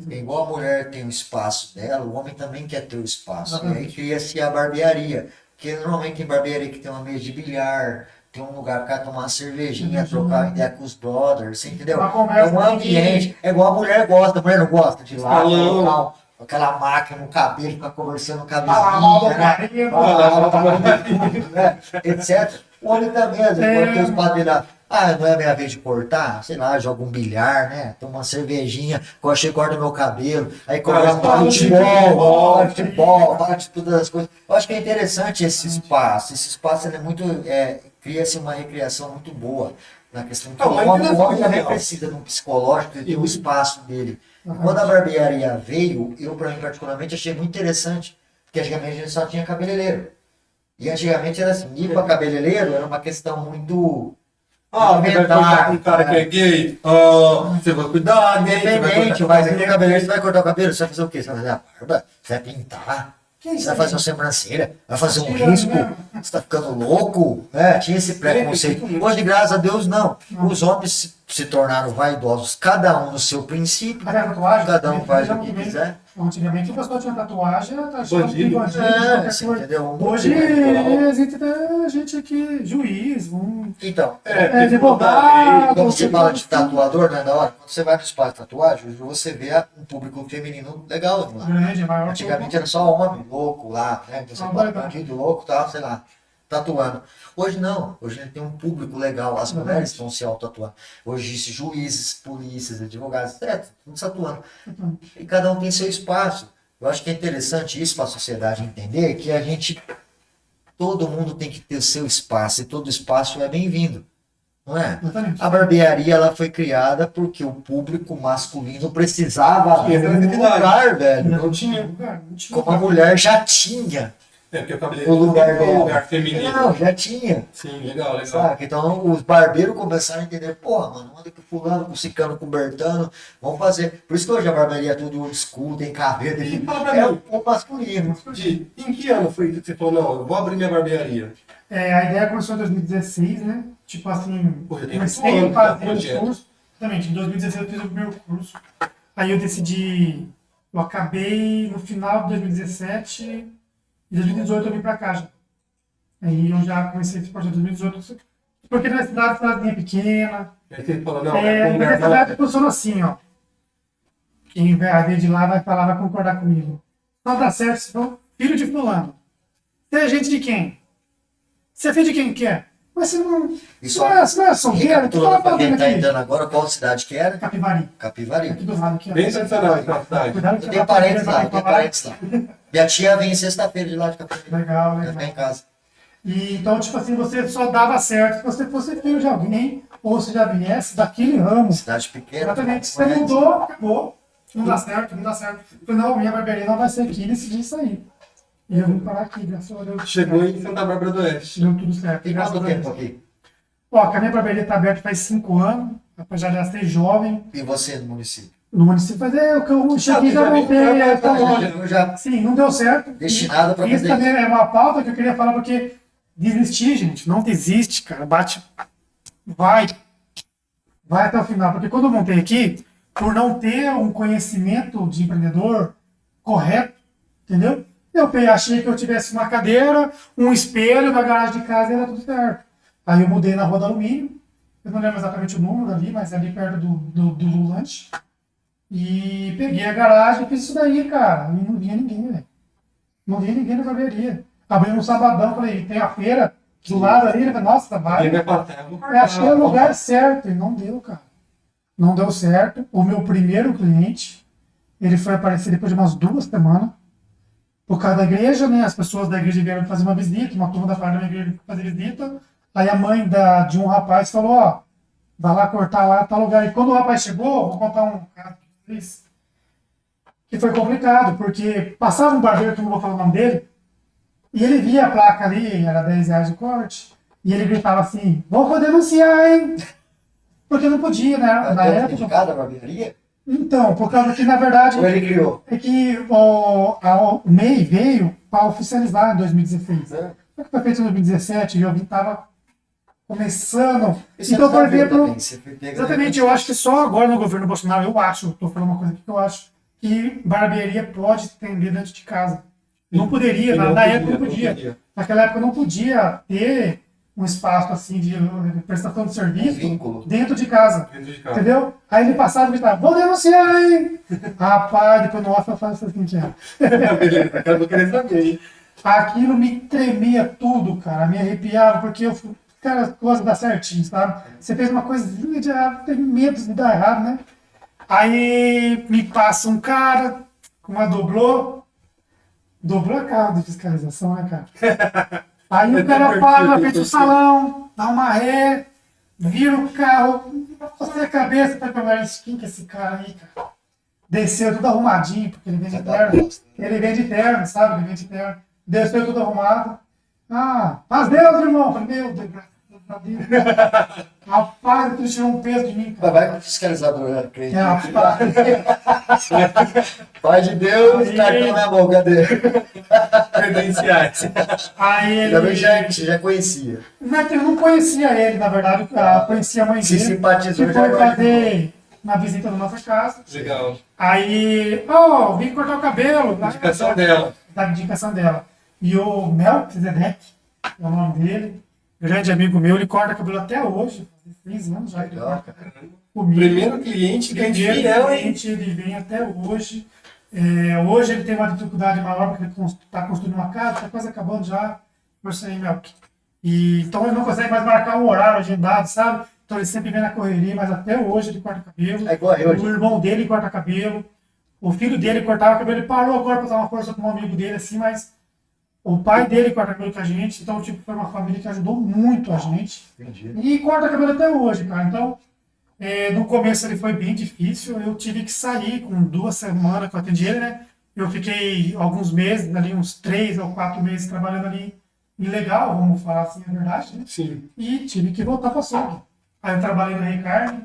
É igual a mulher tem o espaço dela, o homem também quer ter o espaço. E aí cria-se a barbearia. Porque normalmente tem barbearia que tem uma mesa de bilhar, tem um lugar para tomar uma cervejinha, trocar ideia com os brothers, você entendeu? Uma É conversa um ambiente. É igual a mulher gosta, a mulher não gosta de ir lá, Salão. colocar aquela máquina no cabelo, ficar conversando com a Falar mal do vizinha, né? marido. Falar mal do marido, né? Etc. O homem também, às vezes, pode ter os padres lá. Ah, não é a minha vez de cortar? Sei lá, joga um bilhar, né? Toma uma cervejinha, corta meu cabelo, aí começa Fala a de futebol, fala de todas as coisas. Eu acho que é interessante esse espaço. Esse espaço ele é muito. Cria-se uma recreação muito boa na questão que Ah, o mas homem interessante, também legal. precisa de um psicológico e ter o espaço dele. Quando a barbearia veio, eu, para mim, particularmente, achei muito interessante, porque antigamente a gente só tinha cabeleireiro. E antigamente era assim, ir para cabeleireiro era uma questão muito. Ah, você vai cortar com um cara que é gay, você vai cuidar, gay, você vai Independente, cortar mas com aí o cabeleireiro você vai cortar o cabelo, você vai fazer o quê? Você vai fazer a barba? Você vai pintar? Você vai fazer uma sobrancelha? Vai fazer um risco? Você tá ficando louco? Né? Tinha esse preconceito. Hoje, graças a Deus, não. Os homens se tornaram vaidosos, cada um no seu princípio, Mas a tatuagem, cada um faz o que quiser. Antigamente o pessoal tinha tatuagem, tá achando que Bandido. qualquer Sim, coisa. entendeu? Hoje Muito existe até gente aqui, juiz, Então, advogado. quando você fala de tatuador, né, da hora, quando você vai no espaço de tatuagem, você vê um público feminino legal lá. Grande, maior. Antigamente era só homem louco lá, né? Então você bota bandido louco e tal, sei lá, tatuando. Hoje não, hoje ele tem um público legal, as mulheres estão se auto-tatuando. Hoje existe juízes, polícias, advogados, etc. Tudo se tatuando. E cada um tem seu espaço. Eu acho que é interessante isso para a sociedade entender que todo mundo tem que ter o seu espaço e todo espaço é bem-vindo. Não é? Exatamente. A barbearia ela foi criada porque o público masculino precisava Tinha de um necessidade. lugar, velho. Não tinha. Não tinha. Como a mulher já tinha. É, porque o o cabeleireiro lugar tem um dela. lugar feminino. Não, já tinha. Sim, legal, legal. Saca? Então os barbeiros começaram a entender, porra, mano, anda com fulano, com cicano, com bertano, vamos fazer. Por isso que hoje a barbearia é tudo old school, tem caveira, E tem... fala pra É mim, o masculino. Em que ano foi que você falou, não, eu vou abrir minha barbearia? A ideia começou em 2016, né? Tipo assim, Pô, já tem comecei muito a ano, fazer tá, o projeto. curso. Exatamente, em 2016 eu fiz o primeiro curso. Aí eu decidi, eu acabei no final de 2017, em 2018 eu vim pra cá já. Aí eu já comecei esse projeto em 2018, porque na cidadezinha pequena, Aí você falou, não, na um minha lugar cidade funciona assim, ó. Quem vai ver de lá vai falar, vai concordar comigo. Só dá certo se for filho de fulano. Você é gente de quem? Você é filho de quem que é? Mas você não, E você não é solteiro? O que recapitulando tá pra quem fazendo tá aqui? entrando agora, qual cidade que era? Capivari. Capivari. Aqui do lado, aqui, ó. bem tradicional então a cidade. Cuidado que Eu você tenho vai parentes poder, lá, vai eu tenho falar. parentes lá. Minha tia vem sexta-feira de lá de Capivari. Legal, Vai ficar em legal. casa. E, então, tipo assim, você só dava certo se você fosse filho de alguém, ou se já viesse daquele ramo. Cidade pequena. Exatamente. Se você conhece. mudou, acabou. Não dá certo, não dá certo. Eu falei, não, minha barbearia não vai ser aqui, decidi isso aí. E eu vim parar aqui, graças a Deus. Chegou em Santa Bárbara do Oeste. Deu tudo certo. E graças quanto a Deus. tempo aqui? Ó, a minha barbearia está aberta faz 5 anos, apesar de ela ser jovem. E você no município? No município, mas o que eu cheguei você já já veio voltei, pra cá, tá tá longe. Eu já Sim, não deu certo. destinado para Isso fazer também isso. é uma pauta que eu queria falar, porque desistir, gente, não desiste, cara. Bate, vai até o final. Porque quando eu montei aqui, por não ter um conhecimento de empreendedor correto, entendeu? Achei que eu tivesse uma cadeira, um espelho na garagem de casa e era tudo certo. Aí eu mudei na Rua do Alumínio, eu não lembro exatamente o número ali, mas é ali perto do lanche. E peguei a garagem e fiz isso daí, cara. E não via ninguém, velho. Não via ninguém na barbearia. Abri no sabadão, falei, tem a feira do lado ali, né? Nossa, vai. Quem vai passar, eu vou Eu achei o cortar. lugar certo e não deu, cara. Não deu certo. O meu primeiro cliente, ele foi aparecer depois de umas 2 semanas. Por causa da igreja, né? As pessoas da igreja vieram fazer uma visita, uma turma da parte da minha igreja fazer visita. Aí a mãe de um rapaz falou, ó, vai lá cortar lá, tal lugar. E quando o rapaz chegou, vou contar um caso que foi complicado, porque passava um barbeiro, que eu não vou falar o nome dele, e ele via a placa ali, era R$10 o corte, e ele gritava assim, vou denunciar, hein? Porque não podia, né? Na época. Certificado a barbearia? Então, por causa que, na verdade, Ou ele criou? é que o MEI veio para oficializar em 2016. É. Só que foi feito em 2017 e eu estava começando. Isso Então, é por saber exemplo, também, você foi pego, exatamente, né? eu acho que só agora no governo Bolsonaro, eu acho, estou falando uma coisa aqui que eu acho, que barbearia pode atender dentro de casa. Não poderia, na época não podia. Naquela época não podia ter um espaço assim de prestação de Um serviço vínculo. dentro de casa. Dentro de casa. Entendeu? Aí ele passava e gritava, vou denunciar, hein? Rapaz, depois no off eu falo assim que é. Beleza, eu vou querer saber, hein? Aquilo me tremia tudo, cara. Me arrepiava, porque eu, cara, gosto de dar certinho, sabe? Você fez uma coisinha de tem medo de dar errado, né? Aí me passa um cara com uma doblô a carro de fiscalização, né, cara? Aí o cara para na frente do salão, dá uma ré, vira o carro, você a cabeça, tá com quem que é esse cara aí, cara? Desceu tudo arrumadinho, porque ele vem de terno. Ele vem de terno, sabe? Ele vem de terno. Desceu tudo arrumado. Ah, paz Deus, irmão. Eu falei, meu Deus, graças a Deus. Rapaz, ele tirou um peso de mim, cara. Vai com o fiscalizador, né? Crente. Rapaz. Pai de Deus, Aí- cartão na mão, cadê? Credenciais. Aí Ainda bem ele. que você já conhecia. Não é que eu não conhecia ele, na verdade, eu conhecia a mãe Se dele. simpatizou, Que já foi guardou. fazer uma visita na nossa casa. Legal. Aí, vim cortar o cabelo. Indicação dela. Da indicação dela. E o Melquisedeque, é o nome dele, grande amigo meu, ele corta cabelo até hoje, faz 15 anos já que ele Legal, corta cabelo comigo. Primeiro cliente, cliente fiel, hein? Cliente, ele vem até hoje. Hoje ele tem uma dificuldade maior porque ele está construindo uma casa, está quase acabando já. Você aí, Melk. Então ele não consegue mais marcar um horário agendado, sabe? Então ele sempre vem na correria, mas até hoje ele corta cabelo. É igual eu, O irmão dele corta cabelo. O filho dele cortava cabelo, ele parou agora para dar uma força com um amigo dele, assim, mas o pai dele corta cabelo com a gente, então tipo, foi uma família que ajudou muito a gente. Entendi. E corta cabelo até hoje, cara. Então, no começo ele foi bem difícil, eu tive que sair com 2 semanas que eu atendi ele, né? eu fiquei alguns meses, ali uns 3 ou 4 meses trabalhando ali ilegal, vamos falar assim, a verdade, né? Sim. E tive que voltar para açougue. Aí eu trabalhei no Rei Carne,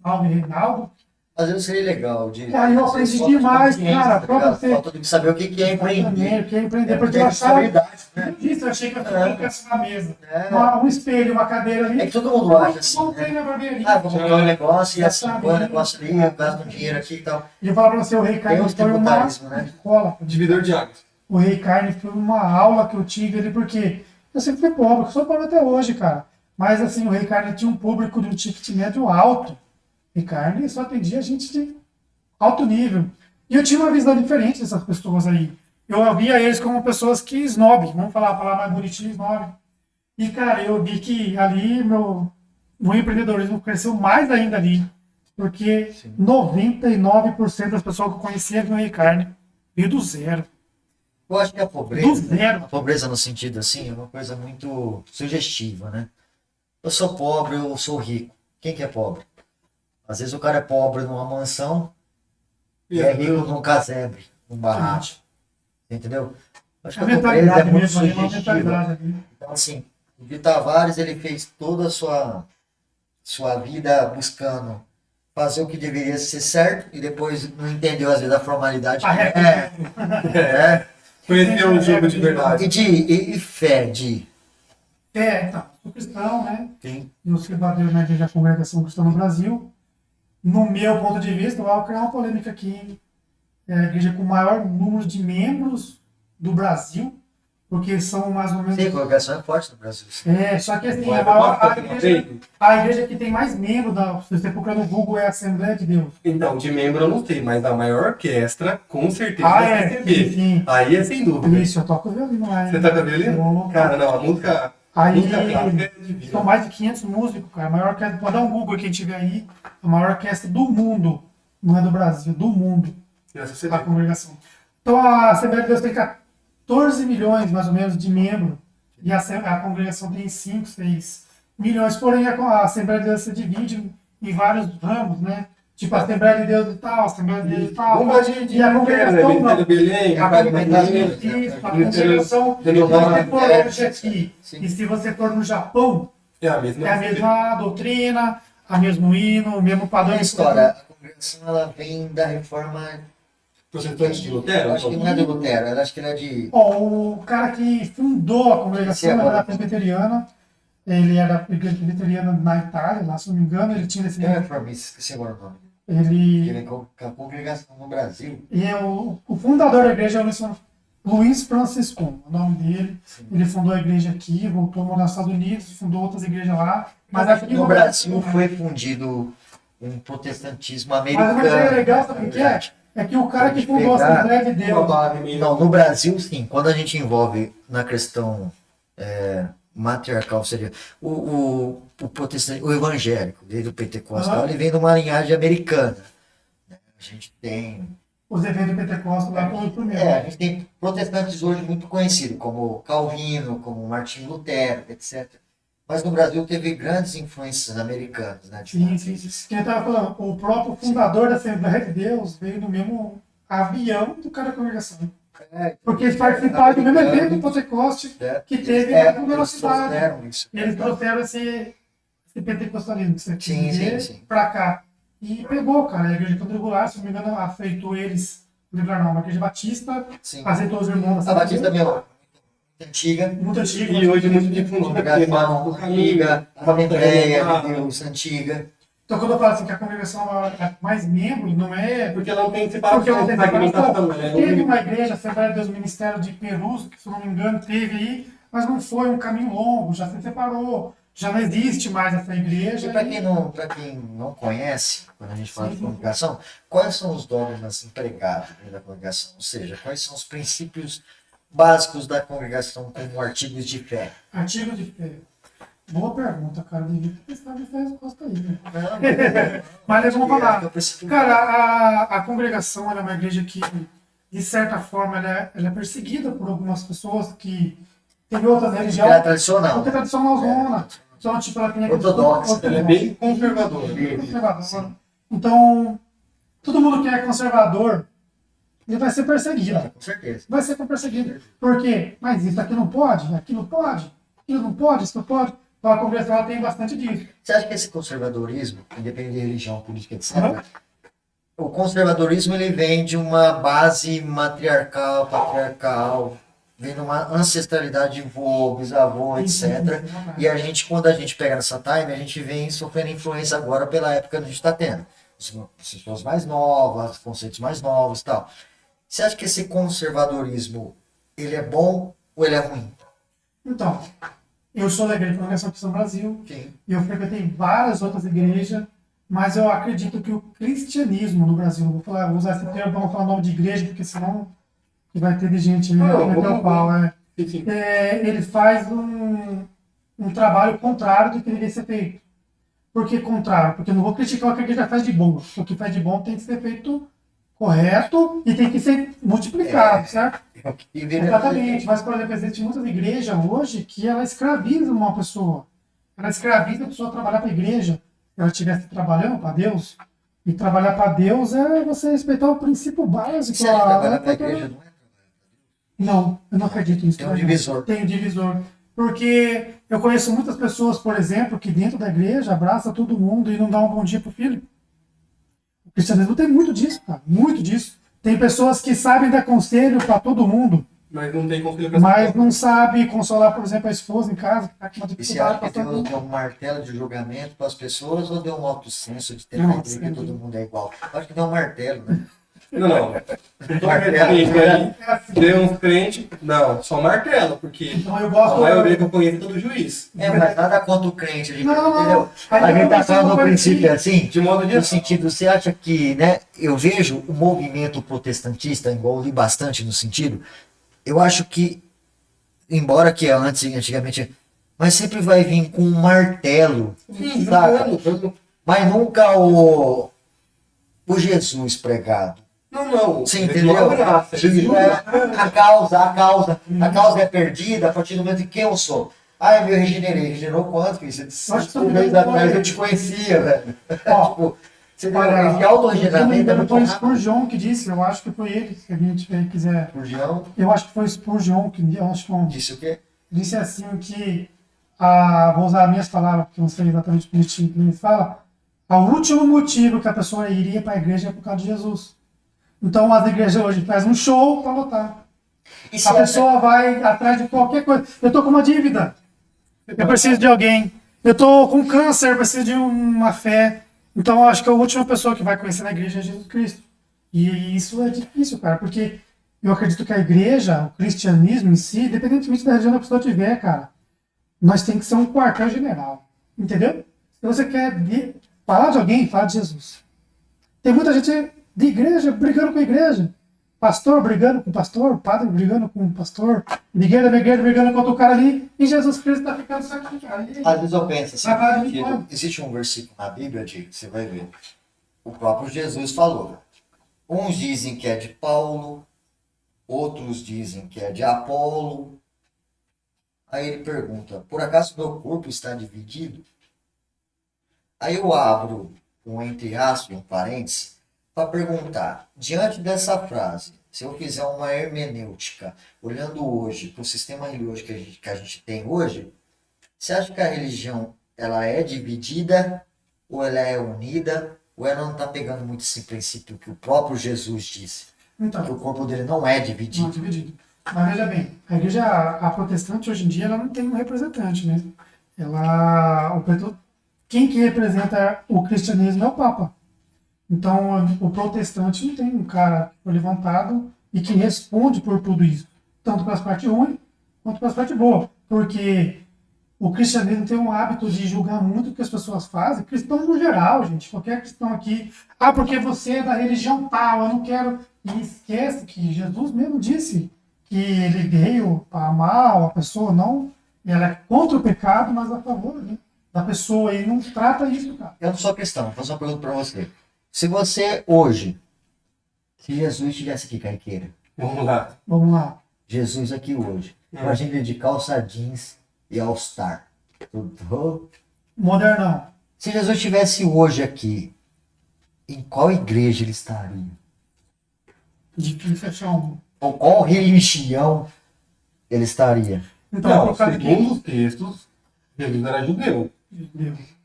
salve Reinaldo. Às vezes seria legal de. Aí eu aprendi demais, cara, pra você. Falta de saber o que é empreender. Eu queria empreender, É porque ter eu achava. responsabilidade, né? Isso, eu achei que eu ficasse na mesa. É. Um espelho, uma cadeira ali. É que todo mundo acha assim, Montei né? minha barbearia. Ah, vou montar um negócio e assim, Exatamente. põe um negócio ali, eu gasto um dinheiro aqui e tal. E eu falava pra você, o Rei Tem Carne uns foi uma tributarismo, né? escola. Dividor de águas. O Rei Carne foi uma aula que eu tive ali, porque eu sempre fui pobre, eu sou pobre até hoje, cara. Mas assim, o Rei Carne tinha um público de um ticket médio alto. Rei Carne só atendia gente de alto nível. E eu tinha uma visão diferente dessas pessoas aí. Eu via eles como pessoas que snob, vamos falar a palavra mais bonitinha, snob. E, cara, eu vi que ali meu empreendedorismo cresceu mais ainda ali. Porque 99% das pessoas que eu conhecia no Rei Carne veio do zero. Eu acho que a Do pobreza, zero. no sentido assim, é uma coisa muito sugestiva, né? Eu sou pobre, eu sou rico. Quem que é pobre? Às vezes o cara é pobre numa mansão e é rico num casebre, num barraco. Entendeu? Acho que A a pobreza é mentalidade muito mesmo, ali, uma sugestiva. mentalidade ali. Então, assim, o Di Tavares, ele fez toda a sua vida buscando fazer o que deveria ser certo e depois não entendeu, às vezes, a formalidade. A regra. Conhecer o jogo de verdade. E fé, de Então, sou cristão, né? Sim. Eu sou bateiro na Igreja Congregação Cristã no Brasil. No meu ponto de vista, eu vou criar uma polêmica aqui. É a igreja com o maior número de membros do Brasil, porque são mais ou menos. Sim, a congregação é forte no Brasil. Sim. Só que assim, Ué, a igreja que tem mais membros, se você procurar no Google, é a Assembleia de Deus. Então, de membro eu não sei, mas a maior orquestra, com certeza, Ah, vai é? receber. Sim. Aí é sem dúvida. Isso, eu toco violino lá. Você toca violino? Eu- Cara, não, a música. Aí, música clássica é divina. são mais de 500 músicos, cara. A maior orquestra, pode dar um Google quem tiver aí, a maior orquestra do mundo, não é do Brasil, do mundo, Essa você a vê. congregação. Então a Assembleia de Deus tem 14 milhões, mais ou menos, de membros, e a congregação tem 5, 6 milhões, porém a Assembleia de Deus se divide em vários ramos, né? Tipo, a Assembleia de Deus e tal, a Assembleia de Deus e tal. Vamos lá de E a congregação não. Ministério Belém, A congregação, Ministério a congregação, se Belém, você for hoje aqui, Sim. e se você for no Japão, é a mesma. é a mesma doutrina, a mesmo hino, o mesmo padrão. A história, a congregação ela vem da reforma. Protestante de Lutero? Eu acho que não é de Lutero, eu acho que ela é de. Ó, o cara que fundou a congregação Sim, agora. era presbiteriana, ele era igreja presbiteriana na Itália, lá se não me engano, ele tinha esse Não é reformista, esqueci agora o nome. Ele ele vem com a congregação no Brasil. e é o fundador da igreja é o Luiz Francisco, o nome dele. Sim. Ele fundou a igreja aqui, voltou a morar nos Estados Unidos, fundou outras igrejas lá. Mas Mas aqui no Brasil foi fundido um protestantismo Mas americano. uma coisa legal, sabe o que é? É que o cara que fundou a Assembleia de Deus, Não, no Brasil, sim. Quando a gente envolve na questão matriarcal, seria o protestante, o evangélico, desde o pentecostal, ele vem de uma linhagem americana. Né? A gente tem. os eventos pentecostais lá foi o primeiro. A gente tem protestantes hoje muito conhecidos, como Calvino, como Martinho Lutero, etc. Mas no Brasil teve grandes influências americanas, né? Sim. Quem estava falando, o próprio fundador da Assembleia de Deus veio no mesmo avião do cara da congregação. Porque eles participaram do mesmo evento do Pentecoste que teve na primeira cidade. Eles trouxeram esse pentecostalismo que você Sim, dizer, sim. pra cá. E pegou, cara. A igreja quadrangular, se não me engano, aceitou eles. Não, a igreja batista Sim. aceitou os irmãos da A Batista é muito antiga. muito antiga. E hoje muito difundida, porque Congregação antiga, a Assembleia de Deus antiga. Então, quando eu falo assim que a congregação é mais membros, não é. Porque ela não tem Porque não separação, tem fragmentação, separação. né? Teve uma igreja, a Assembleia de Deus Ministério de Perus, que se eu não me engano, teve aí, mas não foi um caminho longo, já se separou. Já não existe mais essa igreja. E para quem não conhece, quando a gente fala Sim, de sim. congregação, quais são os dogmas empregados dentro da congregação? Ou seja, quais são os princípios básicos da congregação como artigos de fé? Artigo de fé. Boa pergunta, cara. Devia ter pensado nessa resposta aí. Né? Mas eles vão falar. Cara, a congregação ela é uma igreja que, de certa forma, ela é perseguida por algumas pessoas que têm outras religiões. É tradicional. Porque é tradicional zona. Então, tipo, ela tem aquele Ortodoxa, Ela é bem conservadora. conservador. Então, todo mundo que é conservador ele vai ser perseguido. Com certeza. Vai ser perseguido. Por quê? Mas isso aqui não pode, aquilo pode, aquilo não pode, isso não pode. Então a congregação tem bastante disso. Você acha que esse conservadorismo, independente de religião, política, etc., Uhum. o conservadorismo ele vem de uma base matriarcal, patriarcal, vem de uma ancestralidade de vô, bisavô, etc. E a gente, quando a gente pega nessa time, a gente vem sofrendo influência agora pela época que a gente está tendo. As pessoas mais novas, conceitos mais novos e tal. Você acha que esse conservadorismo, ele é bom ou ele é ruim? Então, eu sou da Igreja Congregação Cristã Brasil, Sim. e eu frequentei várias outras igrejas, mas eu acredito que o cristianismo no Brasil, vou usar esse termo, vamos falar nome de igreja, porque senão vai ter de gente Não, que meter o pau, Enfim. ele faz um trabalho contrário do que deveria ser feito. Por que contrário? Porque eu não vou criticar o que a igreja faz de bom. O que faz de bom tem que ser feito correto e tem que ser multiplicado, certo? Exatamente. Mas, por exemplo, existem muitas igrejas hoje que ela escraviza uma pessoa. Ela escraviza a pessoa a trabalhar para a igreja. Se ela estivesse trabalhando para Deus. E trabalhar para Deus é você respeitar o princípio básico. Você acha que trabalhar para a igreja não é? Não, eu não acredito nisso. Tem um divisor. Tem um divisor. Porque eu conheço muitas pessoas, por exemplo, que dentro da igreja abraça todo mundo e não dá um bom dia pro filho. O cristianismo tem muito disso, cara. Muito disso. Tem pessoas que sabem dar conselho para todo mundo, Mas não tem conselho pra mas não sabe consolar, por exemplo, a esposa em casa, que está com uma E você dificuldade. acha que Deus deu um martelo de julgamento para as pessoas ou deu um alto senso de tentar Não, entender que sim. todo mundo é igual? Eu acho que deu um martelo, né? Não. Martelo. É assim. Deu uns crentes. Não, só martelo, porque Então eu a gosto. maioria que eu conheço é todo juiz. É, mas nada contra o crente, gente, Não, não. entendeu? Aí A gente tá eu falando do penso princípio assim, De modo no sentido, você acha que, né, eu vejo o movimento protestantista, igual eu li bastante no sentido, eu acho que, embora que antigamente, mas sempre vai vir com um martelo, saca? Mas nunca o Jesus pregado. Não. Você entendeu? Ele A causa é perdida a partir do momento em que eu sou. Ah, eu me regenerei. Regenerou quanto, filho? Você Acho que 5 meses foi- atrás eu te conhecia, velho. Ó, Tipo, você Olha, esse autorregeneramento é muito foi rápido. Spurgeon que disse, eu acho que foi ele, se a gente quiser. Spurgeon Eu acho que foi Spurgeon que eu acho que disse o quê? disse assim que vou usar minhas palavras, porque eu não sei exatamente o que ele fala. O último motivo que a pessoa iria para a igreja é por causa de Jesus. Então as igrejas hoje fazem um show para lotar. E se A pessoa vai atrás de qualquer coisa. Eu tô com uma dívida. Eu preciso de alguém. Eu tô com câncer, eu preciso de uma fé. Então eu acho que a última pessoa que vai conhecer na igreja é Jesus Cristo. E isso é difícil, cara, porque eu acredito que a igreja, o cristianismo em si, independentemente da religião que a pessoa tiver, cara, nós tem que ser um quartel-general. Entendeu? Se você quer falar de alguém, fala de Jesus. Tem muita gente de igreja brigando com a igreja. Pastor brigando com o pastor, padre brigando com o pastor, igreja brigando contra o cara ali, e Jesus Cristo está ficando só aqui, cara. Às vezes eu penso assim, Vai falar de Diego, quando? existe um versículo na Bíblia, Diego, você vai ver. O próprio Jesus falou. Uns dizem que é de Paulo, outros dizem que é de Apolo. Aí ele pergunta, por acaso meu corpo está dividido? Aí eu abro um entre aspas, um parênteses, para perguntar, diante dessa frase, se eu fizer uma hermenêutica, olhando hoje para o sistema religioso que a gente tem hoje, você acha que a religião ela é dividida, ou ela é unida, ou ela não está pegando muito esse princípio que o próprio Jesus disse, que Então, o corpo dele não é dividido? não, dividido. Mas veja bem, a igreja a protestante hoje em dia ela não tem um representante, né? Quem que representa o cristianismo é o Papa. Então, o protestante não tem um cara que foi levantado e que responde por tudo isso. Tanto para as partes ruins, quanto para as partes boas. Porque o cristianismo tem um hábito de julgar muito o que as pessoas fazem. Cristão no geral, gente. Qualquer cristão aqui. Ah, porque você é da religião tal, eu não quero. E esquece que Jesus mesmo disse que ele veio para amar a pessoa, não. Ela é contra o pecado, mas a favor, né, da pessoa. E não trata isso, cara. Eu não sou cristão, vou fazer uma pergunta para você. Se você hoje, se Jesus estivesse aqui, Caiqueira, Vamos lá. Vamos lá. Jesus aqui hoje, imagina ele de calça jeans e all-star. Tudo. Modernão. Se Jesus estivesse hoje aqui, em qual igreja ele estaria? Difícil achar um. Ou qual religião ele estaria? Então, Não, por causa que segundo os textos, Jesus era judeu.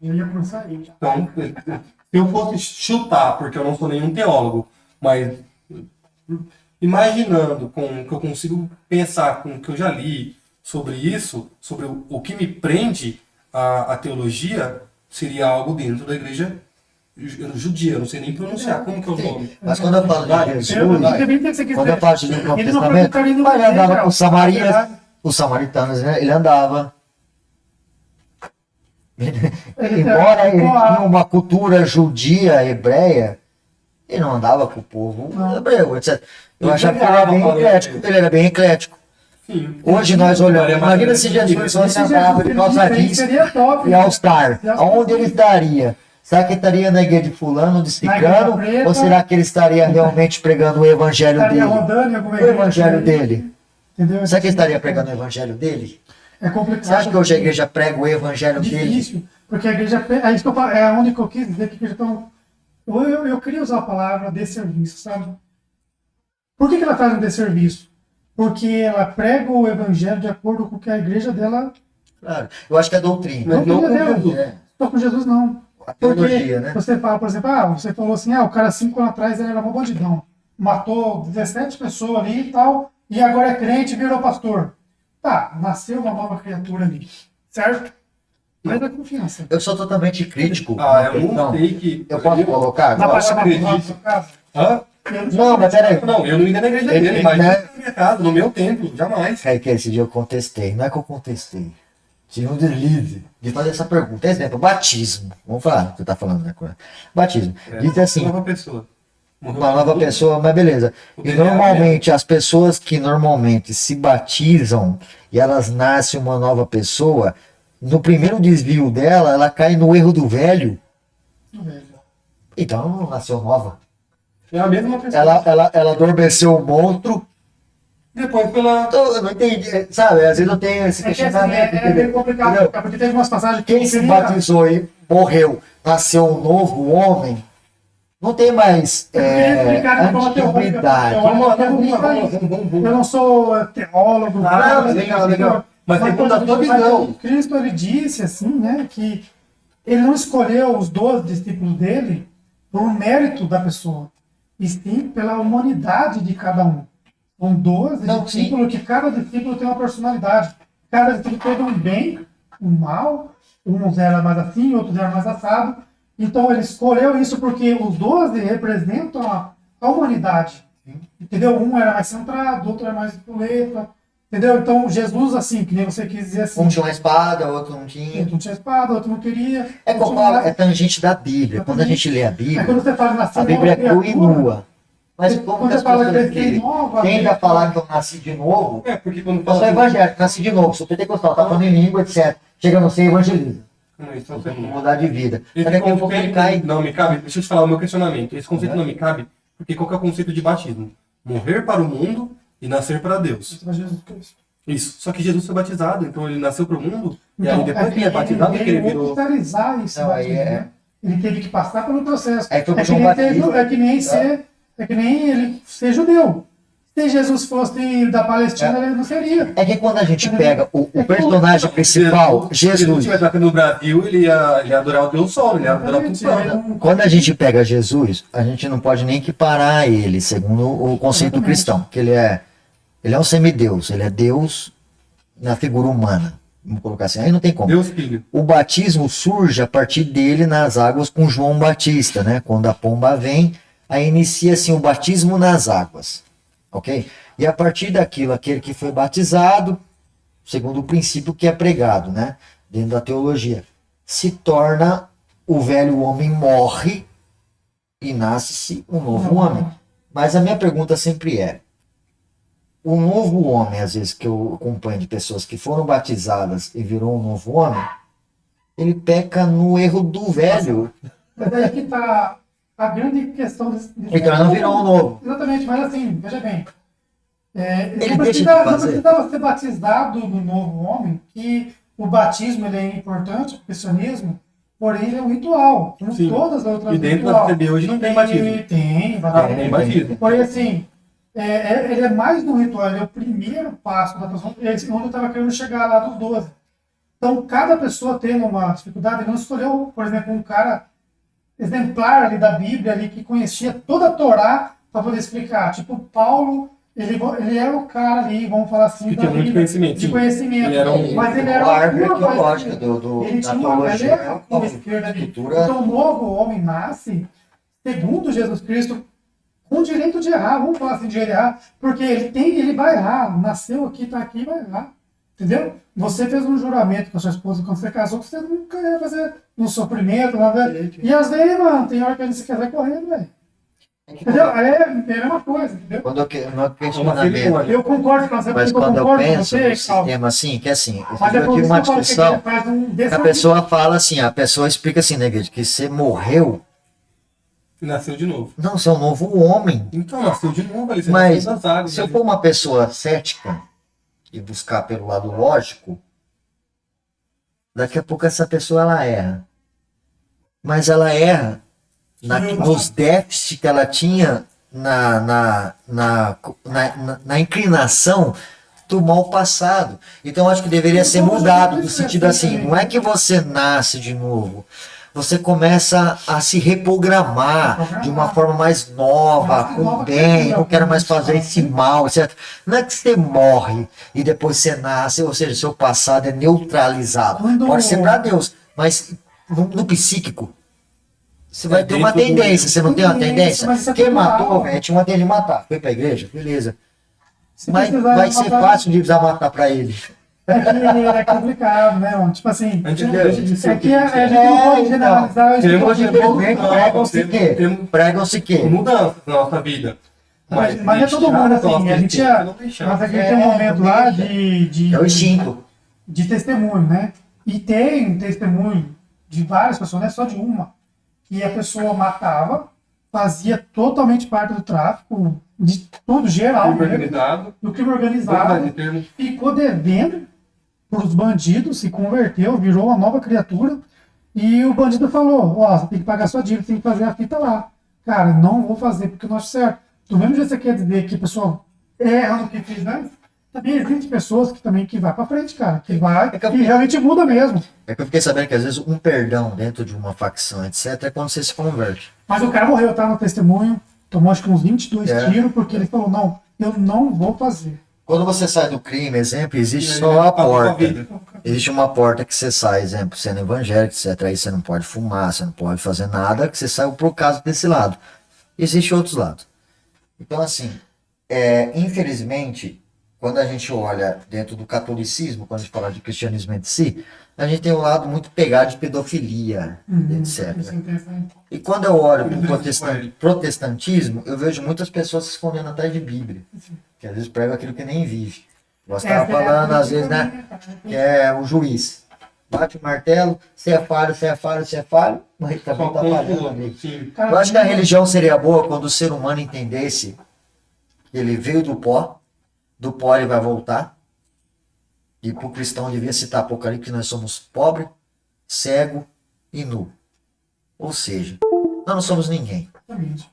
eu ia começar aí. Então, se eu fosse chutar, porque eu não sou nenhum teólogo, mas imaginando com o que eu consigo pensar, com o que eu já li sobre isso, sobre o que me prende à teologia, seria algo dentro da igreja judia. Eu não sei nem pronunciar. Como que é o nome? Mas quando eu falo de Jesus, Quando quando eu falo de Jesus no Novo Ele não Testamento, foi ele para andava com Samaria. os samaritanos, né? Ele andava. Embora ele tinha uma cultura judia, hebreia, ele não andava com o povo hebreu, etc. Eu achava que ele era bem eclético. Ele era bem eclético. Sim. Hoje nós olhamos, imagina se Jesus fosse andava de calça jeans e All-Star. Aonde ele estaria? Será que ele estaria na igreja de fulano, de ciclano? Ou será que ele estaria realmente pregando o evangelho dele? O evangelho dele. Entendeu? Será que ele estaria pregando o evangelho dele? É complicado. Você acha que hoje a igreja prega o evangelho É dele? difícil, porque a igreja. É isso que eu falo, é onde que eu quis dizer que a igreja estão. Eu queria usar a palavra desserviço, sabe? Por que ela faz um desserviço? Porque ela prega o evangelho de acordo com o que a igreja dela. Claro. Eu acho que é doutrina. Mas não com Deus. Jesus. É. Só com Jesus não. A Porque teologia, né? você fala, por exemplo, você falou assim, o cara 5 anos atrás ele era uma bandidão. Matou 17 pessoas ali e tal, e agora é crente e virou pastor. Tá, nasceu uma nova criatura ali, certo? Mas é confiança. Eu sou totalmente crítico. Eu não sei que. Eu posso colocar? Dá pra chamar pro acredito. lado da sua casa? Hã? Não, mas peraí. Não, eu não iria na igreja Ele- dele, mas né? na minha casa, no meu templo, jamais. É que esse dia eu contestei. Não é que eu contestei. Tive um deslize de fazer essa pergunta. Exemplo, batismo. Vamos falar o que você está falando, né? Batismo. Diz assim, Nova pessoa. Morreu. uma nova pessoa, mas beleza. E normalmente, as pessoas que normalmente se batizam e elas nascem uma nova pessoa, no primeiro desvio dela, ela cai no erro do velho. Então ela não nasceu nova. É a mesma pessoa. Ela adormeceu o monstro. Depois pela. Então, eu não entendi, sabe? Às vezes eu tenho esse É que assim, questionamento. é bem complicado, Entendeu? porque teve umas passagens que Quem se batizou e morreu, nasceu um novo homem, não tem mais antiguidade. Vamos. Eu não sou teólogo. Legal. Mas segundo a tua visão. Cristo ele disse assim, né, que ele não escolheu os 12 discípulos dele por mérito da pessoa, e sim pela humanidade de cada um. São 12 Não, discípulos que cada discípulo tem uma personalidade. Cada discípulo teve um bem, um mal, uns eram mais assim, outros eram mais assado. Então ele escolheu isso porque os 12 representam a humanidade. Entendeu? Um era mais centrado, outro era mais puleta. Entendeu? Então Jesus, assim, que nem você quis dizer assim. Um tinha uma espada, outro não tinha. Outro não tinha espada, outro não queria. É que eu falo, é tangente da Bíblia. Quando a gente lê a É Bíblia, quando você fala nascer a Bíblia é nova crua e criatura, nua. Mas como quando que as você fala pessoas que dele nova, tende a né? falar que eu nasci de novo, É, porque quando eu sou evangélico, nasci de novo, sou pentecostal, tá falando em língua, etc. Chega no ser evangeliza. Isso Vou mudar de vida. Esse Mas daqui a pouco ele conceito cai. não me cabe. Deixa eu te falar o meu questionamento. Esse conceito não me cabe, porque qual que é o conceito de batismo? Morrer para o mundo e nascer para Deus. Jesus Cristo. Isso. Só que Jesus foi batizado, então ele nasceu para o mundo, e Então, aí depois que ele é batizado, que ele veio virou. oficializar esse Não, aí batismo, é- né? Ele teve que passar pelo processo. É que foi que João nem Batista. é que nem ele ser judeu. Se Jesus fosse da Palestina, ele não seria. É que quando a gente pega o personagem principal, Se Jesus Jesus, estivesse aqui no Brasil, ele ia adorar o Deus Sol, ele ia adorar o Plutão. quando a gente pega Jesus, a gente não pode nem equiparar ele, segundo o conceito Exatamente. cristão, que ele é um semideus, ele é Deus na figura humana. Vamos colocar assim, aí não tem como. Deus Filho. O batismo surge a partir dele nas águas com João Batista, né? Quando a pomba vem, aí inicia assim o batismo nas águas, ok? E a partir daquilo, aquele que foi batizado, segundo o princípio que é pregado, né? Dentro da teologia, se torna o velho homem morre e nasce-se um novo homem. Mas a minha pergunta sempre é: o novo homem, às vezes que eu acompanho de pessoas que foram batizadas e virou um novo homem, ele peca no erro do velho. Mas aí que está a grande questão desse Então ele não virou um novo. Exatamente, mas assim, veja bem. Ele Não deixa de precisa fazer. ser batizado no novo homem, que o batismo ele é importante para o cristianismo, porém ele é um ritual, como Sim. todas as outras E dentro da ritual. CB hoje não tem batismo. Tem Tem batismo. Porém, assim, ele é mais um ritual, ele é o primeiro passo da pessoa, onde eu estava querendo chegar lá dos 12. Então, cada pessoa tendo uma dificuldade, ele não escolheu, por exemplo, um cara exemplar ali da Bíblia, ali, que conhecia toda a Torá para poder explicar. Tipo, Paulo, ele era o cara ali, vamos falar assim, Que da tinha muito Bíblia, conhecimento. de conhecimento. Ele era Mas ele era a árvore uma coisa arqueológica assim. Ele da tinha uma teologia, galera com a esquerda ali. cultura. Então, o novo homem nasce, segundo Jesus Cristo, com direito de errar, vamos falar assim, de errar, porque ele vai errar, nasceu aqui, está aqui, vai errar. Entendeu? Você fez um juramento com a sua esposa quando você casou, que você nunca ia fazer um sofrimento, nada. E às vezes, mano, tem hora que a gente quer sair correndo, velho. Entendeu? É a mesma coisa, entendeu? Quando eu, no questionamento, Eu concordo com você, mas porque eu quando eu concordo com penso você, no sistema assim, que assim, mas eu é por tive isso uma que eu falo que discussão, ele faz um a desafio. pessoa fala assim, a pessoa explica assim, né, Guide, que você morreu, Nasceu de novo. não, você é um novo homem. Então, nasceu de novo, ele Mas nasceu das águas. se eu for uma pessoa cética e buscar pelo lado lógico, daqui a pouco essa pessoa ela erra. Mas ela erra nos déficits que ela tinha na inclinação do mal passado. Então acho que deveria ser mudado, no sentido assim, não é que você nasce de novo. Você começa a se reprogramar de uma forma mais nova, com bem, não quero mais fazer esse mal, etc. Não é que você morre e depois você nasce, ou seja, seu passado é neutralizado. Pode ser para Deus, mas no psíquico, você vai ter uma tendência, você não tem uma tendência? Quem matou, velho, tinha uma tendência de matar. Foi pra igreja? Beleza. Mas vai ser fácil de precisar matar pra ele. É complicado, né, mano? Tipo assim, A gente deixa de ser a gente não pode generalizar. Pregam-se que mudança na nossa vida. Mas é todo mundo assim. A gente tem um momento lá de é o instinto. de testemunho, né? E tem testemunho de várias pessoas, não é só de uma, que a pessoa matava, fazia totalmente parte do tráfico, de tudo, geral, do crime organizado, ficou devendo para os bandidos, se converteu, virou uma nova criatura, e o bandido falou, ó, você tem que pagar sua dívida, tem que fazer a fita lá. Cara, não vou fazer porque não acho certo. Do mesmo jeito que você quer dizer que a pessoa erra no que fez antes, também existem pessoas que vai pra frente, cara, que vai e realmente muda mesmo. É que eu fiquei sabendo que às vezes um perdão dentro de uma facção, etc., é quando você se converte. Mas o cara morreu, tá no testemunho, tomou acho que uns 22 tiros, porque ele falou, não, eu não vou fazer. Quando você sai do crime, exemplo, existe só a porta. Existe uma porta que você sai, exemplo, sendo evangélico, etc. Aí você não pode fumar, você não pode fazer nada, que você saiu por causa desse lado. Existem outros lados. Então, assim, infelizmente, quando a gente olha dentro do catolicismo, quando a gente fala de cristianismo em si, a gente tem um lado muito pegado de pedofilia, etc. E quando eu olho para o protestantismo, eu vejo muitas pessoas se escondendo atrás de Bíblia. Que às vezes pregam aquilo que nem vive. Você estava falando, às vezes, né? Que é o juiz. Bate o martelo, você é falho, você é falho, você é falho, mas também está falhando, amigo. Eu acho que a religião seria boa quando o ser humano entendesse que ele veio do pó ele vai voltar. E para o cristão devia citar Apocalipse, que nós somos pobre, cego e nu. Ou seja, nós não somos ninguém. Exatamente.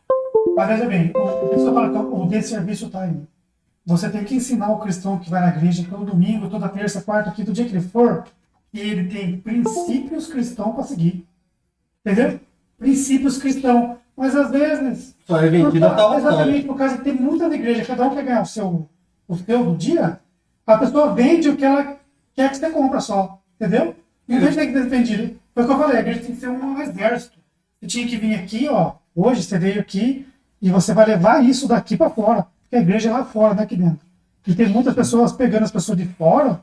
Mas veja bem, o pessoal fala que o desserviço está aí. Você tem que ensinar o cristão que vai na igreja todo domingo, toda terça, quarta, quinto dia que ele for, e ele tem princípios cristãos para seguir. Entendeu? Princípios cristãos. Mas às vezes. Só é vendido a tal. Exatamente, por causa de ter muitas igrejas, cada um quer ganhar o seu do dia, a pessoa vende o que ela quer que você compra só. Entendeu? Em vez de ter que defender. Foi o que eu falei, a igreja tem que ser um exército. Você tinha que vir aqui, ó. Hoje você veio aqui e você vai levar isso daqui para fora. Porque a igreja é lá fora, não é aqui dentro. E tem muitas pessoas pegando as pessoas de fora,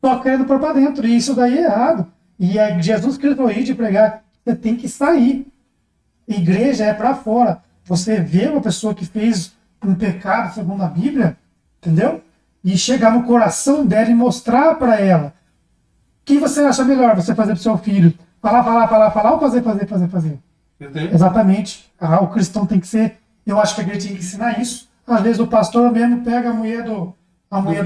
só querendo pôr para dentro. E isso daí é errado. E Jesus Cristo falou de pregar, você tem que sair. Igreja é para fora. Você vê uma pessoa que fez um pecado segundo a Bíblia, entendeu? E chegar no coração dela e mostrar para ela. O que você acha melhor você fazer para o seu filho? Falar ou fazer? Exatamente. O cristão tem que ser. Eu acho que a igreja tem que ensinar isso. Às vezes o pastor mesmo pega a mulher do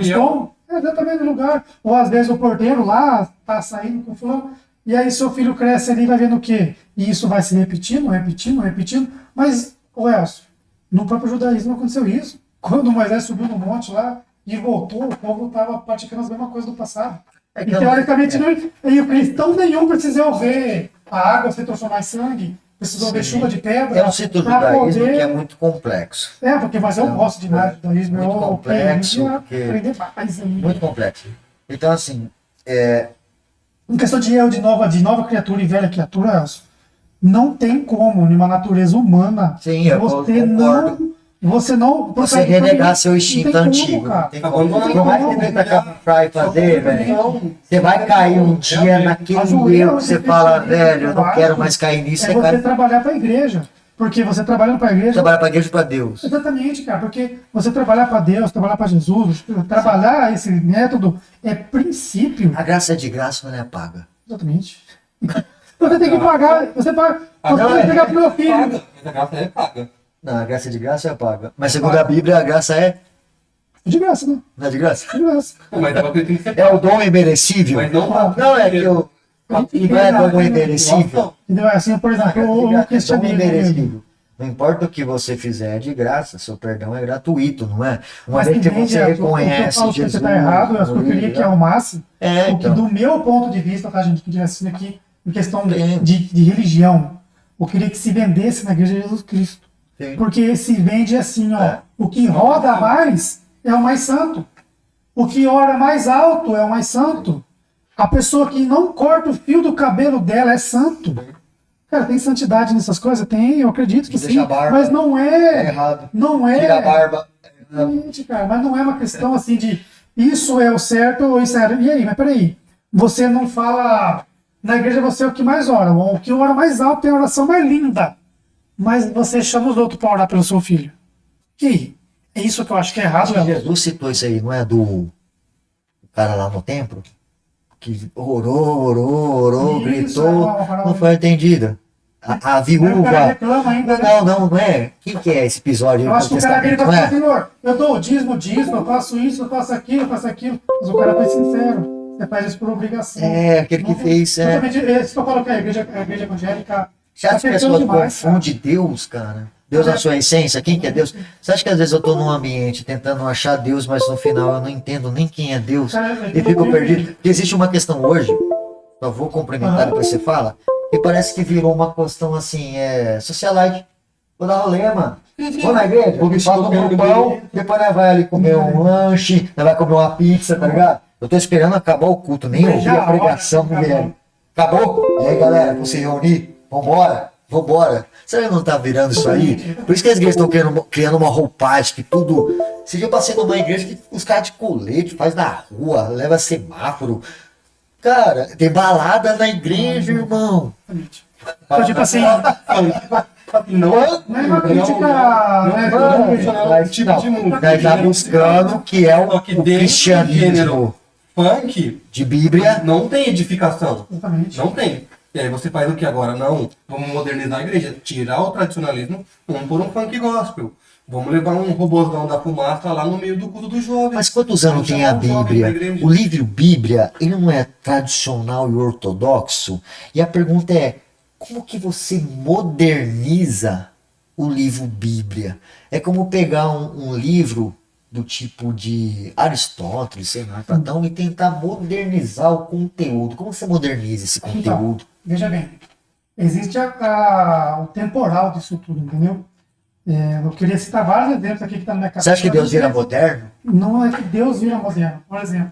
som, exatamente no lugar. Ou às vezes o porteiro lá tá saindo com fulano. E aí seu filho cresce ali e vai vendo o quê? E isso vai se repetindo. Mas, Elcio, no próprio judaísmo aconteceu isso. Quando Moisés subiu no monte lá e voltou, o povo estava praticando as mesmas coisas do passado. É E que teoricamente, e o cristão nenhum precisou ver a água se transformar em sangue, precisou ver chuva de pedra. Eu não cito o pra judaísmo poder- que é muito complexo. Mas eu gosto de nada do judaísmo. Muito Eu complexo, queria porque- aprender mais ainda. Muito complexo. Então, assim, Em questão de erro de nova criatura e velha criatura, não tem como, numa natureza humana, sim, eu você concordo. você não. Você renegar seu instinto não tem como, antigo. cara. Não tem como. Por mais que você tenta caprichar e fazer, velho, Não. você vai cair um dia naquele Mas o erro erro que você de fala, investimento, velho, eu não eu quero acho, mais cair nisso, É você você cai. trabalhar para a igreja. Porque você trabalhando para a igreja. Trabalhar para a igreja e para Deus. Exatamente, cara. Porque você trabalhar para Deus, trabalhar para Jesus, trabalhar esse método é princípio. A graça é de graça, mas não é paga. Exatamente. Você tem que pagar. Você paga. Você não, tem que pegar pro meu filho. Paga. Essa graça é paga. Não, a graça é de graça é paga. Mas segundo a Bíblia, a graça é. De graça, né? Não é de graça? De graça. Mas é uma coisa que tem que ser É o dom imerecível. Mas não Não, é que eu. Não é dom imerecível. Entendeu? Assim, por exemplo, o Dom cristianismo. imerecível. Não importa o que você fizer, é de graça. Seu perdão é gratuito, não é? Uma Mas vez que entende, você o que eu reconhece falo que Jesus. você está errado, eu acho que eu queria que arrumasse. É, O que, então. do meu ponto de vista, tá, gente, que estivesse assistindo aqui, em questão Sim. de religião, eu queria que se vendesse na igreja de Jesus Cristo. Sim. Porque se vende assim, ó. É. O que roda mais é o mais santo. O que ora mais alto é o mais santo. A pessoa que não corta o fio do cabelo dela é santo. Cara, tem santidade nessas coisas? Tem, eu acredito que Deixa sim. a barba. Mas não É é. errado. Não é. Tira a barba. Exatamente, cara, mas não é uma questão assim de isso é o certo ou isso é. E aí, mas peraí. Você não fala. Na igreja você é o que mais ora. O que ora mais alto tem a oração mais linda. Mas você chama os outros para orar pelo seu filho. E aí? É isso que eu acho que é errado, Léo. Jesus citou isso aí, não é do cara lá no templo? Que orou, Isso, gritou, é, não foi atendida. A Aí o cara viúva. reclama ainda, né? Não é. Quem que é esse episódio Eu aí acho do que o cara vira e Testamento? fala, Não é? Senhor, eu dou o dízimo disso, eu faço isso, eu faço aquilo, eu faço aquilo. Mas o cara foi sincero. Você faz isso por obrigação. É, aquele que fez, é. Exatamente, isso que eu falo que a igreja evangélica. Já as tá pecando pessoas demais, cara. confundem Deus, cara. Deus na sua essência, quem que é Deus? Você acha que às vezes eu tô num ambiente tentando achar Deus, mas no final eu não entendo nem quem é Deus Cara, e fico perdido? Porque existe uma questão hoje, só vou complementar depois você fala, que parece que virou uma questão assim, socialite. Vou dar rolê, mano. Vou na igreja, faço um pão, depois nós vai ali comer um lanche, nós vai comer uma pizza, tá ligado? Eu tô esperando acabar o culto, nem ouvi a pregação, mulher. Acabou? E aí, galera, vamos se reunir? Vambora? Será que não tá virando isso aí? Por isso que as igrejas estão criando uma roupagem que tudo. Esse dia eu passei numa igreja que os caras de colete faz na rua, leva semáforo. Cara, tem balada na igreja, irmão. Então, tipo assim, Não não é uma crítica. né, Mas tipo de música. nós tá buscando que é Só que o dentro do cristianismo gênero funk de Bíblia. não tem edificação. Exatamente. Não tem. E aí você faz o que agora? Não, vamos modernizar a igreja, tirar o tradicionalismo, vamos pôr um funk gospel. Vamos levar um robôzão da fumaça lá no meio do culto dos jovens. Mas quantos anos tem a Bíblia? O livro Bíblia, ele não é tradicional e ortodoxo? E a pergunta é, como que você moderniza o livro Bíblia? É como pegar um livro do tipo de Aristóteles, sei lá, Platão, e tentar modernizar o conteúdo. Como você moderniza esse Então, conteúdo? veja bem, existe o temporal disso tudo, entendeu? Eu queria citar vários exemplos aqui que está na minha cabeça. Você acha que Deus vira moderno? Não é que Deus vira moderno. Por exemplo,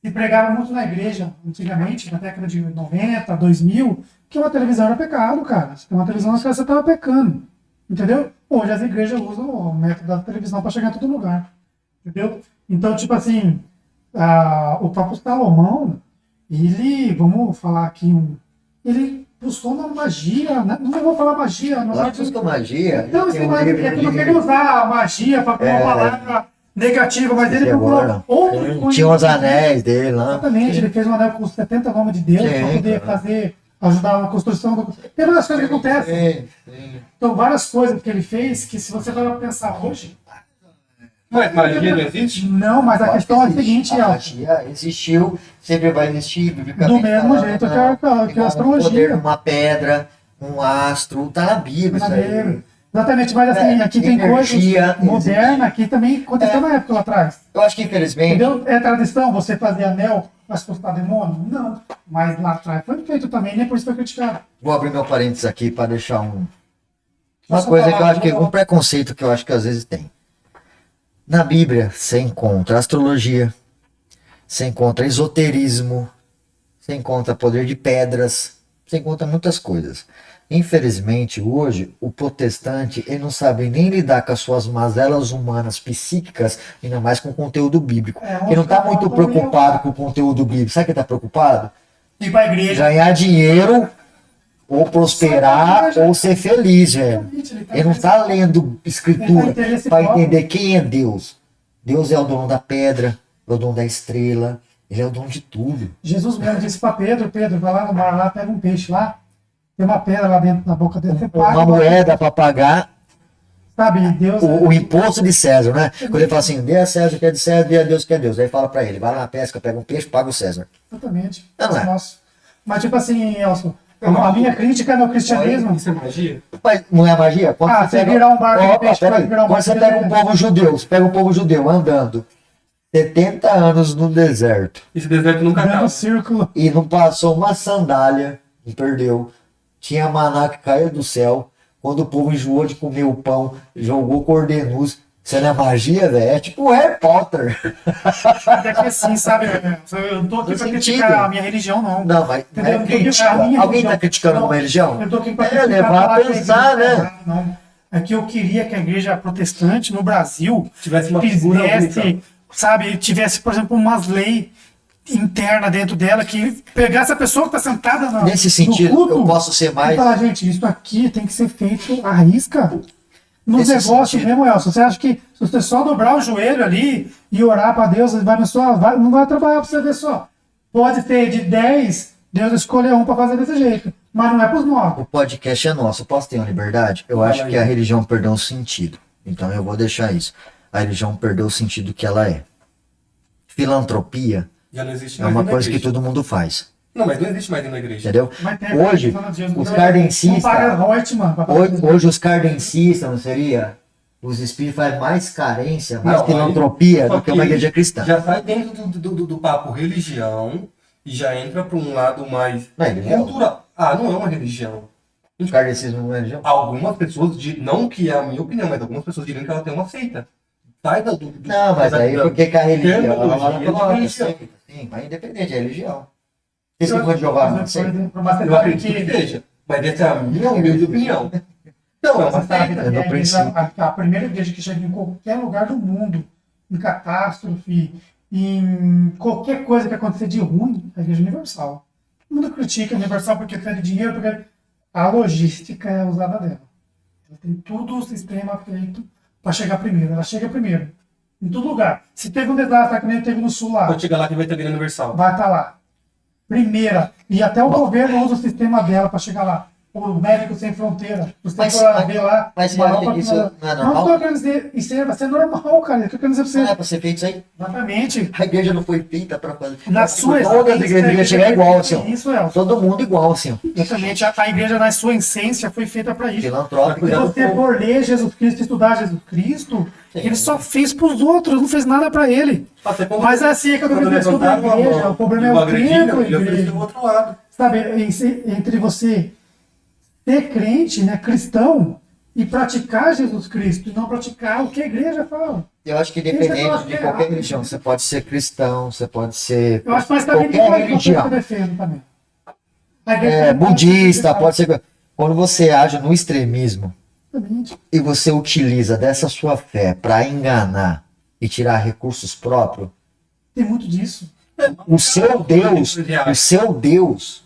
se pregava muito na igreja, antigamente, na década de 90, 2000, que uma televisão era pecado, cara. Se tem uma televisão, você estava pecando. Entendeu? Hoje as igrejas usam o método da televisão para chegar em todo lugar. Entendeu? Então, tipo assim, o próprio Salomão, ele, vamos falar aqui, ele buscou na magia, né? Não vou falar magia, não Lá vai busca magia. Então, tem assim, um mas livro é que eu não de- queria usar a magia para uma palavra negativa, mas ele agora. procurou outro Tinha os anéis dele lá. Exatamente, ele fez um anel com 70 nomes de Deus Sim, para poder cara. ajudar na construção do. Tem várias coisas que acontecem. Sim. Então, várias coisas que ele fez que, se você vai pensar hoje, Mas magia não existe? não, mas a questão é a seguinte, a ó. magia existiu, sempre vai existir, biblicamente. Do mesmo falando, jeito não. que a Igual astrologia. O poder de uma pedra, um astro, tá na Bíblia isso aí. Maneiro. Exatamente, mas assim, aqui tem energia coisas modernas, aqui também aconteceu na época lá atrás. Eu acho que, infelizmente, Entendeu? É tradição você fazer anel para assustar demônio? Não. Mas lá atrás foi feito também, nem por isso foi criticado. vou abrir meu parênteses aqui para deixar uma Posso coisa falar? que eu acho que Vou um preconceito que eu acho que às vezes tem. Na Bíblia, você encontra astrologia, você encontra esoterismo, você encontra poder de pedras, você encontra muitas coisas. Infelizmente, hoje, o protestante, ele não sabe nem lidar com as suas mazelas humanas, psíquicas, ainda mais com o conteúdo bíblico. Ele não está muito preocupado com o conteúdo bíblico. Sabe o que está preocupado? Ir para a igreja. Ganhar dinheiro, ou prosperar, ou ser feliz, velho. Ele não está lendo escritura para entender quem é Deus. Deus é o dono da pedra, é o dono da estrela, ele é o dono de tudo. Jesus mesmo disse para Pedro, vai lá no mar, lá, pega um peixe lá, tem uma pedra lá dentro na boca dele, você paga. Uma moeda para pagar Sabe, Deus... o imposto de César, né? Quando ele fala assim, dê a César o que é de César, dê a Deus o que é Deus. Aí fala para ele, vai lá na pesca, pega um peixe, paga o César. Exatamente. Não é? Nossa. Mas tipo assim, Elson, a minha crítica no cristianismo... Isso é magia? Mas não é magia? Quando você virar um barco de peixe, peraí. virar um Quando você barco de pega um peixe. povo judeu, você pega um povo judeu andando 70 anos no deserto Esse deserto nunca Dando acaba. um círculo. e não passou uma sandália, não perdeu. Tinha maná que caiu do céu. Quando o povo enjoou de comer o pão, jogou cordenus. Isso não é magia, velho? É tipo Harry Potter. Até que assim, sabe? Eu não tô aqui No pra sentido. criticar a minha religião, não. Não, mas Entendeu? é Eu tô aqui crítica. pra minha Alguém religião. está criticando Não, uma religião? Eu tô aqui pra É, criticar, levar falar a que a pensar, igreja tá né? errada, não. É que eu queria que a igreja protestante no Brasil Tivesse uma figura fizesse, única. sabe, tivesse, por exemplo, umas leis internas dentro dela que pegasse a pessoa que está sentada Nesse no sentido, culto eu posso ser mais. e falar, gente, isso aqui tem que ser feito à risca. Nos Nesse negócios sentido. mesmo, Elson, você acha que se você só dobrar o joelho ali e orar para Deus, ele vai abençoar? Não vai trabalhar para você ver só. Pode ter de 10, Deus escolher um para fazer desse jeito. Mas não é para os 9. O podcast é nosso. Posso ter uma liberdade? Eu acho que a religião perdeu o sentido. Então eu vou deixar isso. A religião perdeu o sentido que ela é. Filantropia Já não existe é mais uma dentro da coisa que igreja. todo mundo faz. Não, mas não existe mais dentro da igreja. Entendeu? Mas tem Hoje, a questão de os Não kardencistas. paga Reutemann pra fazer Hoje os kardencistas, não seria? Os espíritos fazem mais carência, mais Não, filantropia só do que uma igreja cristã. Já sai dentro do papo religião e já entra para um lado mais Não é religião? cultural. Ah, não é uma religião. O kardecismo não é religião? Algumas pessoas, não que é a minha opinião, mas algumas pessoas diriam que ela tem uma seita. Sai do Não, mas aí por que a religião? terminologia Ela de coloca religião. seita, sim, mas independente, é religião. Esse que foi de Jeová, não sei. Eu acredito que seja, mas essa é a minha humilde opinião. Não, é uma seita. É no princípio. A primeira igreja que chega em qualquer lugar do mundo, em catástrofe, em qualquer coisa que acontecer de ruim, é a Igreja Universal. Todo mundo critica a Universal porque pede dinheiro, porque a logística é usada dela. Ela tem tudo o sistema feito para chegar primeiro. Ela chega primeiro. Em todo lugar. Se teve um desastre que nem teve no sul lá, Quando chegar lá que vai ter a Igreja Universal. vai estar lá. Primeira. E até o governo usa o sistema dela para chegar lá. O Médico Sem Fronteira. Você Mas- for lá ver lá. mas você uma acha roupa que isso que não é Não normal? estou querendo dizer. Isso vai ser normal, cara. Eu tô querendo dizer pra Não é você. pra ser feito isso aí? Exatamente. A igreja não foi feita pra fazer. Na sua Todas as igrejas deviam chegar igual, assim, ó. Isso, é. Todo mundo igual, assim, ó. Exatamente. A igreja, na sua essência, foi feita para isso. Filantrópico. Se você for ler Jesus Cristo, estudar Jesus Cristo, Sim. ele só fez para os outros, não fez nada para ele. Até quando- Mas assim é que eu tô quando dizendo, estuda a levantaram a igreja, mão o problema é e o agrediram, tempo, ele ofereceu igreja. o outro lado. Sabe, entre você ser crente, né, cristão, e praticar Jesus Cristo, e não praticar o que a igreja fala. Eu acho que Isso eu independente acho que de é qualquer errado. religião, você pode ser cristão, você pode ser Eu acho mais também que qualquer pode que eu religião. defendo também. A igreja não pode Budista, ser pode ser. Quando você age no extremismo Exatamente. e você utiliza dessa sua fé para enganar e tirar recursos próprios, Tem muito disso. o seu Deus,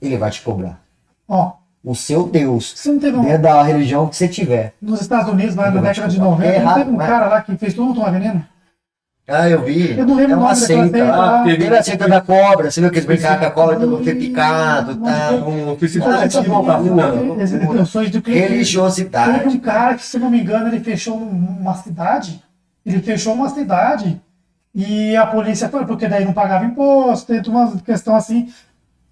ele vai te cobrar. Ó, O seu Deus, você não teve um... dentro da religião que você tiver. Nos Estados Unidos, lá na Eu década acho de que 90, é não errado, teve um mas- cara lá que fez tudo tomar veneno? Ah, eu vi. Eu não lembro é o uma nome daquela seita. seita lá. Teve a seita da cobra. Você viu que eles brincavam com a cobra para não ser picado, tá? Um princípio Ah, positivo, tá bom, tá? tá bom. Não. Eu sou de Teve Religiosidade. um cara que, se não me engano, ele fechou uma cidade. Ele fechou uma cidade e a polícia foi, porque daí não pagava imposto, tem uma questão assim.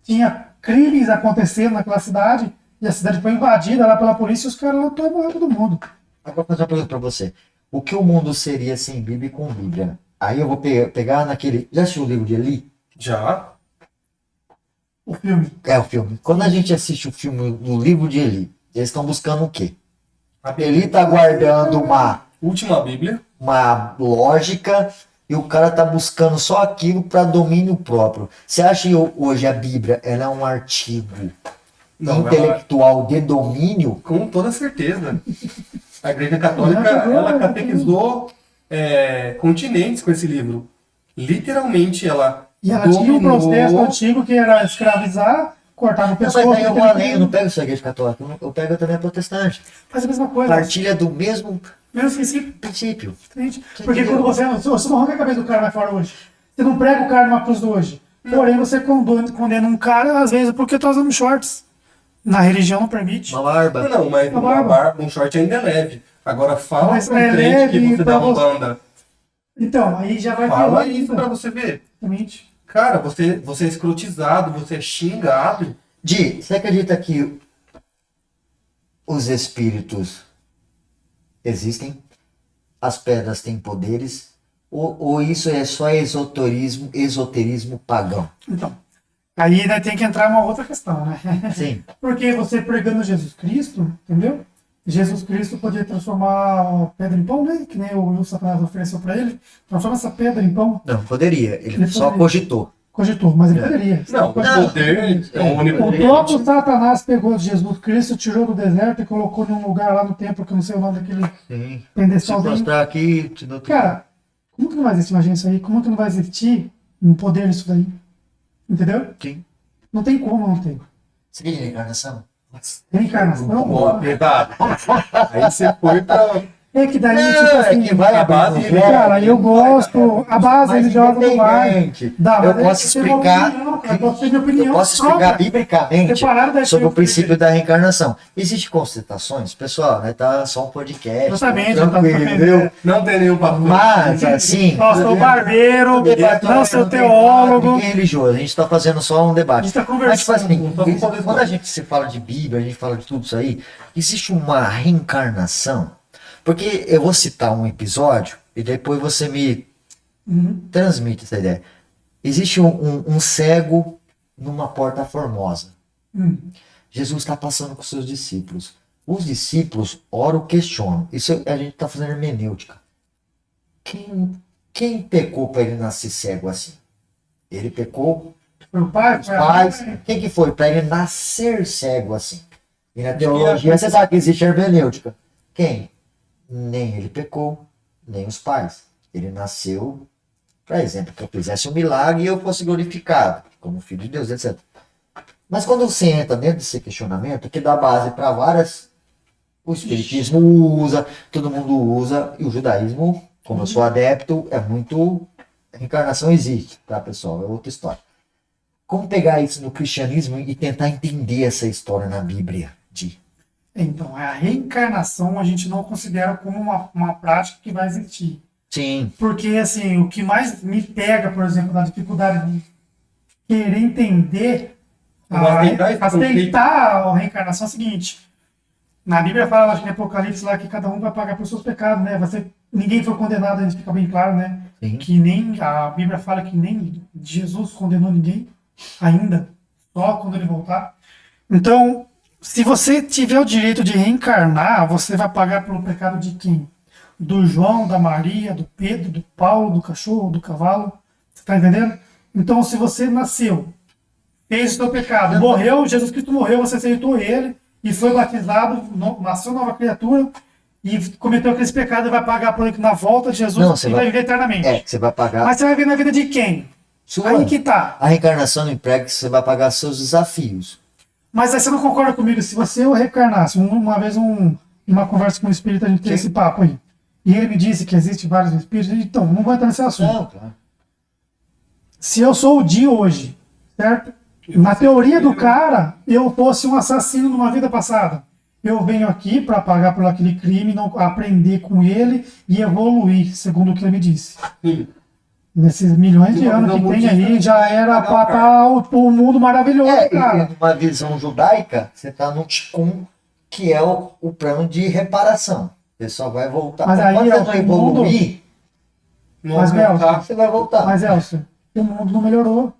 Tinha crimes acontecendo naquela cidade E a cidade foi invadida lá pela polícia e os caras lutou e morreu todo mundo. Agora vou fazer uma pergunta pra você. O que o mundo seria sem Bíblia e com Bíblia? Aí eu vou pegar naquele... Já assistiu o livro de Eli? Já? O filme. É o filme. Quando a gente assiste o filme do livro de Eli, eles estão buscando o quê? Eli tá guardando Última Bíblia. uma lógica e o cara tá buscando só aquilo para domínio próprio. Você acha que hoje a Bíblia ela é um artigo Não, intelectual de domínio? Com toda certeza. A Igreja Católica, ela catequizou continentes com esse livro. Literalmente, ela E ela tinha um processo antigo que era escravizar, cortar no Não, pescoço. mas aí eu vou além, eu não pego só a Igreja Católica, eu pego também a protestante. Faz a mesma coisa. Partilha do mesmo Mesmo princípio. princípio. Entende? Porque quando você não arranca a cabeça do cara lá fora hoje. Você não prega o cara numa cruz do hoje. Porém, você condena um cara, às vezes, porque tá usando shorts. Na religião não permite. Uma barba. Não, mas Uma uma barba. barba, um short ainda é leve. Agora fala Mas pra um é crente leve que você pra dá uma você. banda. Então, aí já vai Fala ter isso pra você ver. Exatamente. Cara, você é escrotizado, você é xingado. Di, você acredita que os espíritos existem? As pedras têm poderes? Ou isso é só esoterismo pagão? Então, aí né, tem que entrar uma outra questão, né? Sim. Porque você pregando Jesus Cristo, entendeu? Jesus Cristo podia transformar a pedra em pão, né? Que nem o Satanás ofereceu para ele. Transforma essa pedra em pão. Não, poderia. Ele Ele só poderia. cogitou. Cogitou, mas ele poderia. Não, o poder é um O onipotente. próprio Satanás pegou Jesus Cristo, tirou do deserto e colocou em um lugar lá no templo, que eu não sei o nome daquele Sim. Se pedestalzinho. mostrar aqui... Cara, como que não vai existir uma agência aí? Como que não vai existir um poder nisso daí? Entendeu? Sim. Não tem como não ter. Você quer reencarnação? Reencarnação. Ó, verdade. Aí você foi pra... É que daí, Não, tipo assim, é que vai a a base base. cara, eu gosto, a base Mas religiosa não vai. independente. Dá, Eu mas posso tem uma explicar. opinião, cara, eu posso ter minha opinião Eu posso explicar própria. biblicamente Separado da sobre o experiência. princípio da reencarnação. Existem constatações, pessoal, né? Tá só um podcast. Exatamente, tranquilo, tá viu? Não tem nenhum papo. Mas, assim. Ó, sou barbeiro, não sou tem teólogo. ninguém é religioso. A gente tá fazendo só um A debate. gente tá Mas, tipo assim, conversando. quando a gente se fala de Bíblia, a gente fala de tudo isso aí, existe uma reencarnação. Porque eu vou citar um episódio e depois você me transmite essa ideia. Existe um cego numa porta formosa. Jesus está passando com seus discípulos. Os discípulos oram, questionam. Isso a gente está fazendo hermenêutica. Quem pecou para ele nascer cego assim? Ele pecou? Foi o pai, Os foi a pais? mãe. Quem que foi para ele nascer cego assim? E na teologia você sabe que existe hermenêutica. Quem? Nem ele pecou, nem os pais. Ele nasceu, por exemplo, que eu fizesse um milagre e eu fosse glorificado, como filho de Deus, etc. Mas quando você entra dentro desse questionamento, que dá base para várias. O Espiritismo usa, todo mundo usa, e o judaísmo, como eu sou adepto, é muito. A reencarnação existe, tá, pessoal? É outra história. Como pegar isso no cristianismo e tentar entender essa história na Bíblia? Então, a reencarnação a gente não considera como uma prática que vai existir. Sim. Porque, assim, o que mais me pega, por exemplo, na dificuldade de querer entender, aceitar a reencarnação é o seguinte. Na Bíblia fala, acho que em Apocalipse, lá que cada um vai pagar pelos seus pecados, né? Ninguém foi condenado, isso fica bem claro, né? Sim. Que nem a Bíblia fala que nem Jesus condenou ninguém ainda, só quando ele voltar. Então, se você tiver o direito de reencarnar, você vai pagar pelo pecado de quem? Do João, da Maria, do Pedro, do Paulo, do cachorro, do cavalo. Você está entendendo? Então, se você nasceu, fez o seu pecado, morreu, Jesus Cristo morreu, você aceitou ele e foi batizado, nasceu nova criatura e cometeu aquele pecado e vai pagar por ele na volta de Jesus e vai viver eternamente. Você vai pagar. Mas você vai viver na vida de quem? Sua. Aí que tá. A reencarnação não implica que você vai pagar seus desafios. Mas aí você não concorda comigo? Se você eu reencarnasse, uma vez numa conversa com um espírito, a gente teve esse papo aí. E ele me disse que existe vários espíritos, então, não vou entrar nesse assunto. Não, claro. Se eu sou o Di hoje, certo? Na teoria do cara, eu fosse um assassino numa vida passada. Eu venho aqui para pagar por aquele crime, não aprender com ele e evoluir, segundo o que ele me disse. Sim. Nesses milhões de anos que tem aí, já era pra estar o mundo maravilhoso, cara. E numa visão judaica, você tá no Tikkun, que é o plano de reparação. Você só vai voltar. Mas aí, quando ó, você não o mundo- evoluir, Mas, Nelson, você vai voltar. mas Elcio, o mundo não melhorou.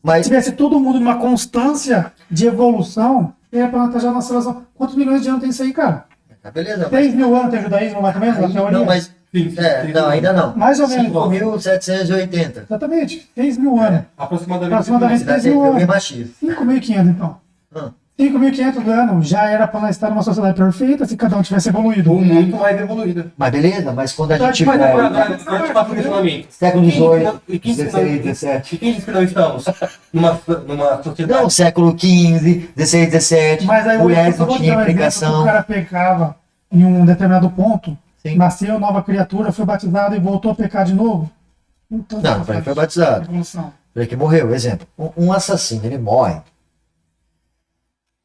Mas Se tivesse todo mundo numa constância de evolução, ia pra estar já na seleção. Quantos milhões de anos tem isso aí, cara? tá beleza. 3 mil anos tem judaísmo, mais ou menos, na Aí, teoria? não, mas Sim, não, ainda não. Mais ou menos. 5.780. Exatamente, 6 mil anos. Aproximadamente. Aproximadamente. Cidade 3 mil eu vi anos. machismo. 5.500, então. Ah, 5.500 anos já era para nós estar numa sociedade perfeita se cada um tivesse evoluído. Ou muito mais evoluída. Mas beleza, mas quando a Tá, gente mas vai. agora- Agora te faço um questionamento. Século XVIII, E quem disse que não- XVI, XVII. e quem disse que não estamos numa sociedade? Não, século XV, XVI, XVII. Mas aí Mulheres eu não vou te tinham dar um exemplo que implicação. o cara pecava em um determinado ponto, Sim. nasceu nova criatura, foi batizado e voltou a pecar de novo. Então, Não, foi batizado. Evolução. Falei que morreu. Exemplo, um assassino, ele morre.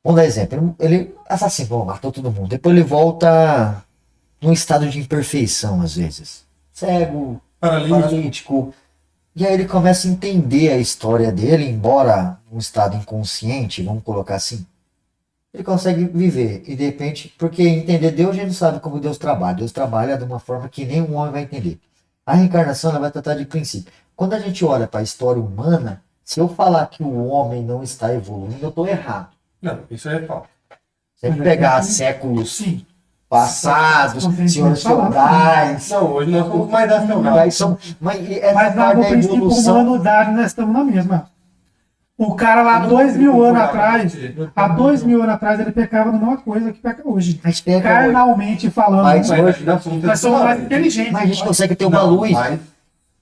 Vamos dar exemplo. Ele assassino, bom, matou todo mundo. Depois ele volta num estado de imperfeição, às vezes. Cego, paralítico. E aí ele começa a entender a história dele, embora num estado inconsciente, vamos colocar assim. Ele consegue viver. E de repente, porque entender Deus, a gente não sabe como Deus trabalha. Deus trabalha de uma forma que nenhum homem vai entender. A reencarnação ela vai tratar de princípio. Quando a gente olha para a história humana, se eu falar que o homem não está evoluindo, eu estou errado. Não, isso é falta. Se a gente pegar séculos Sim. passados, Sim. senhores Sim. feudais, Não, hoje nós somos mais racionais. mas essa Mas lá parte no da princípio evolução. humanidade nós estamos na mesma. O cara lá 2.000 anos atrás, há 2.000 anos atrás, ele pecava na mesma coisa que peca hoje. A gente pega hoje. Carnalmente falando, Mas né? Mas nós somos Nós somos mais inteligentes. Mas a gente consegue ter uma Não, luz.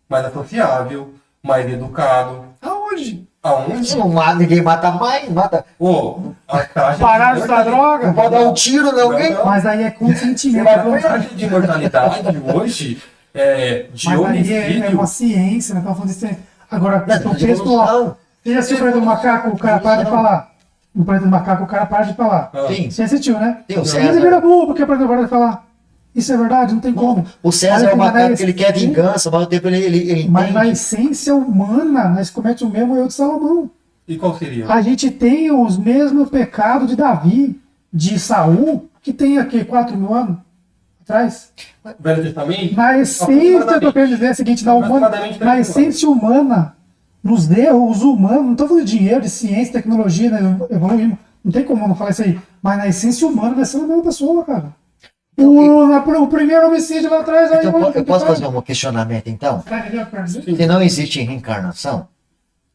mais associável, mais educado. Aonde? Aonde? Não mata, ninguém mata mais, mata. Ô, a taxa Parar de usar Não droga? pode dar um tiro em alguém. Não. Mas aí é consentimento. A taxa de mortalidade hoje é de Mas aí homicídio. é uma ciência, né? Estamos falando de ciência. Agora, a questão de pessoal. evolução. Você já assistiu o Planeta do Macaco, o cara para de falar. No Planeta do Macaco, o cara para de falar. Ah. Sim. Você assistiu, né? Sim, o Ele César. vira burro porque o Planeta para de falar. Isso é verdade? Não tem como. O César Olha é que um macaco mas que ele quer vingança, mas ao tempo ele Mas na entende. essência humana, nós cometemos o mesmo erro de Salomão. E qual seria? A gente tem os mesmos pecados de Davi, de Saul, que tem aqui 4.000 anos atrás. Velho Testamento? Na essência, eu tô querendo dizer o seguinte, na essência humana, nos erros humanos, não estou falando de dinheiro, de ciência, tecnologia, né, evoluímos, não tem como não falar isso aí, mas na essência humana vai ser a mesma pessoa, cara. O primeiro homicídio lá atrás... aí, Então, olha, eu posso fazer um questionamento então? Tá entendendo o que eu quero dizer? Se não existe reencarnação,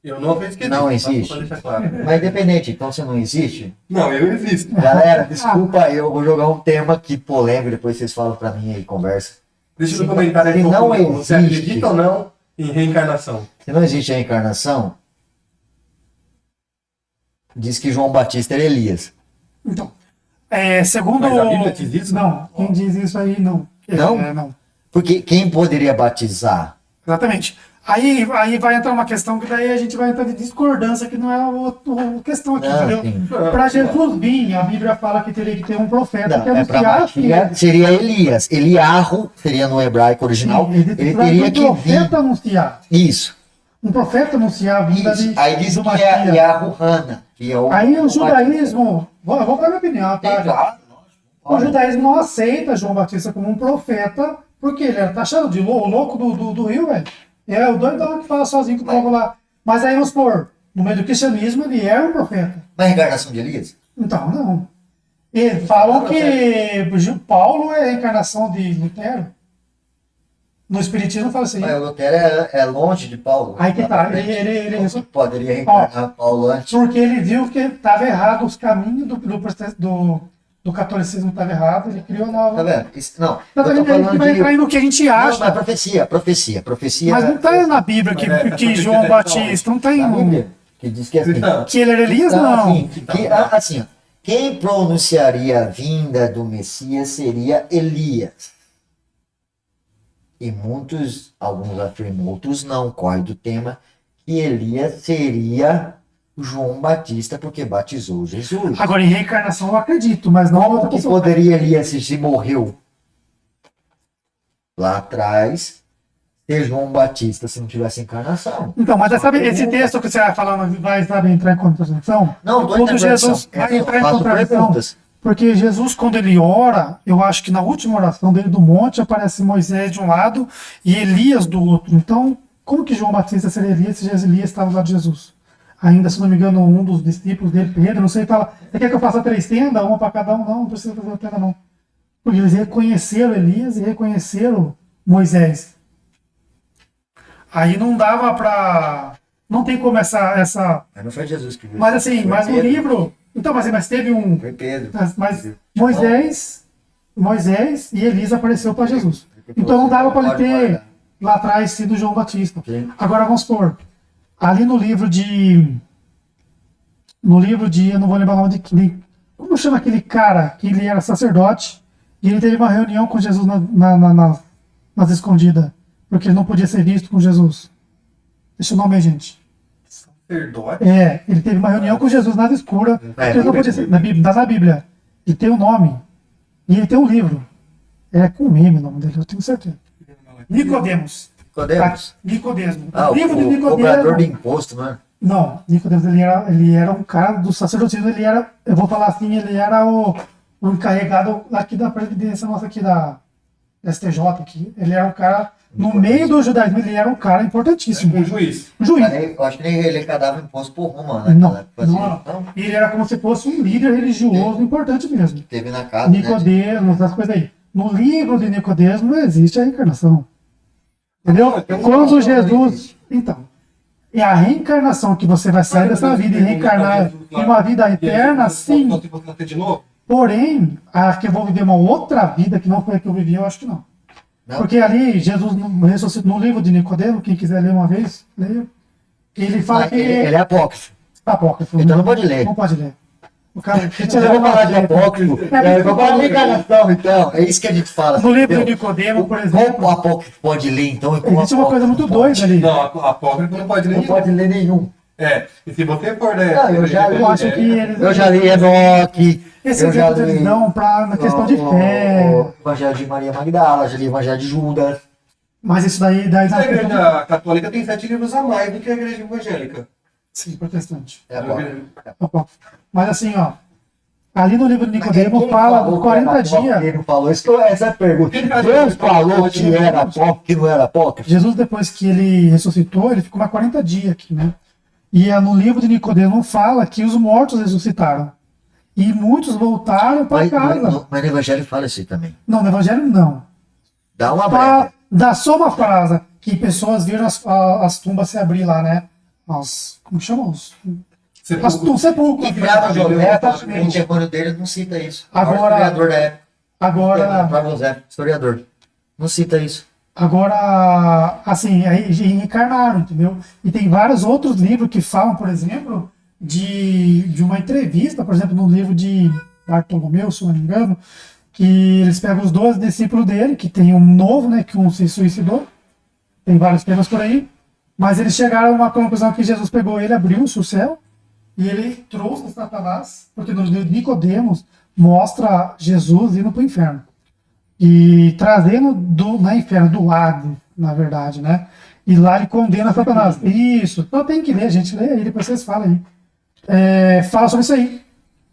Eu não acredito que Não existe, existe. só pra deixar claro. mas independente, então se não existe, Não, eu existo. galera, desculpa, eu vou jogar um tema aqui polêmico, depois vocês falam pra mim aí, conversa. Deixa Se no comentário aí não qual que você existe. acredita ou não em reencarnação. Se não existe a reencarnação, diz que João Batista era Elias. Então, segundo... Mas a Bíblia diz isso? Não, quem diz isso aí, não. Não? Não. Porque quem poderia batizar? Exatamente. Aí vai entrar uma questão que daí a gente vai entrar de discordância, que não é a questão aqui, Não, entendeu? sim. Para Jesus vir, a Bíblia fala que teria que ter um profeta Não, que é pra anunciar a filha. Batia, seria Elias. Eliarro seria no hebraico original. Ele teria que um vir. profeta anunciar. Isso. Um profeta anunciar a vinda Isso. de Aí diz do que Matias. é Yarro Hana, que é o. Aí o judaísmo, eu vou dar minha opinião, Tem, tá? claro. O judaísmo não aceita João Batista como um profeta, porque ele era taxado de louco do Rio, velho. É o doidão que fala sozinho com o povo lá. Mas aí, vamos supor, no meio do cristianismo, ele é um profeta. Mas a reencarnação de Elias? Então, não. Eles falam que Paulo é a encarnação de Lutero. No Espiritismo fala assim. Mas o Lutero é longe de Paulo. Aí que tá. frente. Ele Como poderia reencarnar Paulo antes. porque ele viu que estava errado, os caminhos do catolicismo estavam errados, ele criou nova. Tá vendo? Isso, não. Tá Eu tô vendo? A gente falando vai de. entrar no que a gente Não, acha. mas profecia. Mas não está na Bíblia Mas é que profecia João da Batista, não tem. Na Bíblia, que diz que assim. Cristão. Que ele era Elias, Então, não. assim, ó, quem pronunciaria a vinda do Messias seria Elias. E alguns afirmam, outros não, corre do tema, que Elias seria João Batista, porque batizou Jesus. Agora, em reencarnação eu acredito, mas não Como outra que pessoa. poderia Elias, se morreu lá atrás, ter João Batista se não tivesse encarnação? Então, mas sabe, esse texto que você vai falando vai, sabe, entrar em contradição? Não, tô Quando entrando em Jesus contradição. vai entrar em faço contradição, perguntas. porque Jesus, quando ele ora, eu acho que na última oração dele do monte aparece Moisés de um lado e Elias do outro. Então, como que João Batista seria Elias se Elias estava do lado de Jesus? Ainda, se não me engano, um dos discípulos dele, Pedro, não sei, fala, você quer que eu faça 3 tendas, uma para cada um? Não, não precisa fazer 3 tendas, não. Porque eles reconheceram Elias e reconheceram Moisés. Aí não dava pra... Não tem como essa... Mas não foi Jesus que viu. Mas assim, Foi mas no Pedro. livro... Então, mas teve um... Foi Pedro. Mas Moisés e Elias apareceu para Jesus. Então não dava para ele ter lá atrás sido João Batista. Sim. Agora vamos supor, ali no livro de... eu não vou lembrar o nome de... Como chama aquele cara que ele era sacerdote e ele teve uma reunião com Jesus nas escondidas, porque ele não podia ser visto com Jesus. Deixa o nome aí, gente. Sacerdote? Ele teve uma reunião com Jesus nas escuras, porque ele não podia ser, na Bíblia, tá na Bíblia. E tem o nome. E ele tem um livro. É com M o nome dele, eu tenho certeza. Nicodemos. Nicodemos. Nicodemo. Ah, O livro de o cobrador de Nicodemo. imposto, né? Não, Nicodemos ele era um cara do sacerdotismo, ele era, eu vou falar assim, ele era o encarregado aqui da previdência nossa aqui da STJ aqui. Ele era um cara, no meio do judaísmo, ele era um cara importantíssimo. Um juiz. Um juiz. Eu acho que ele arrecadava imposto por Roma, né? Não, Naquela época, assim. não. Ele era como se fosse um líder religioso importante mesmo. Teve na casa, né? Nicodemo, essas coisas aí. No livro de Nicodemos não existe a reencarnação. Entendeu? Quando Jesus. Então. É a reencarnação que você vai sair dessa vida e reencarnar em uma vida eterna, sim. De novo? Porém, a que eu vou viver uma outra vida que não foi a que eu vivi, eu acho que não. Não? Porque ali, Jesus ressuscitou no livro de Nicodemo, quem quiser ler uma vez, leia. Ele fala que Ele é apócrifo. apócrifo. Então não pode ler. Não pode ler. O cara, Você vai falar de apócrifo. Vamos falar de encarnação, então. É isso que a gente fala. No livro de entendeu? Nicodemo, por Como o exemplo, apócrifo pode ler, então? E como existe uma coisa muito doida ali. Não, apócrifo não pode ler Não nenhum. pode ler nenhum. E se você for, né? Não, eu acho que eles- Eu já li Enoque. Esse eu já exemplo eles dão na questão de fé. o Evangelho de Maria Magdala, já li o Evangelho de Judas. Mas isso daí A igreja católica tem 7 livros a mais do que a igreja evangélica. Sim, protestante. É apócrifo. Apócrifo. Mas assim, ó. Ali no livro de Mas Nicodemo quem fala falou dos que era 40 apócrifo? dias. Ele não falou isso, que essa é a pergunta. Quem faz Deus isso? falou que era apócrifo, que não era apócrifo? Jesus, depois que ele ressuscitou, ele ficou mais 40 dias aqui, né? E no livro de Nicodemo fala que os mortos ressuscitaram. E muitos voltaram para casa. Mas no Evangelho fala isso aí também. Não, no Evangelho não. Dá uma breve. Dá só uma frase que pessoas viram as tumbas se abrir lá, né? Como chamam? Sepulcro. E Flávio José, o testemunho dele não cita isso. Agora- O historiador da época. Agora, Flávio José, historiador. Não cita isso. Agora, assim, aí reencarnaram, entendeu? E tem vários outros livros que falam, por exemplo, de uma entrevista, por exemplo, no livro de Bartolomeu, se não me engano, que eles pegam os 12 discípulos dele, que tem um novo, né, que um se suicidou, tem vários temas por aí, mas eles chegaram a uma conclusão que Jesus pegou ele, abriu-se o céu, e ele trouxe Satanás, porque no livro de Nicodemos mostra Jesus indo para o inferno. E trazendo na inferno, do Hades, na verdade, né? E lá ele condena Satanás. Isso, só tem que ler, gente, lê aí, depois vocês falam aí. Fala sobre isso aí,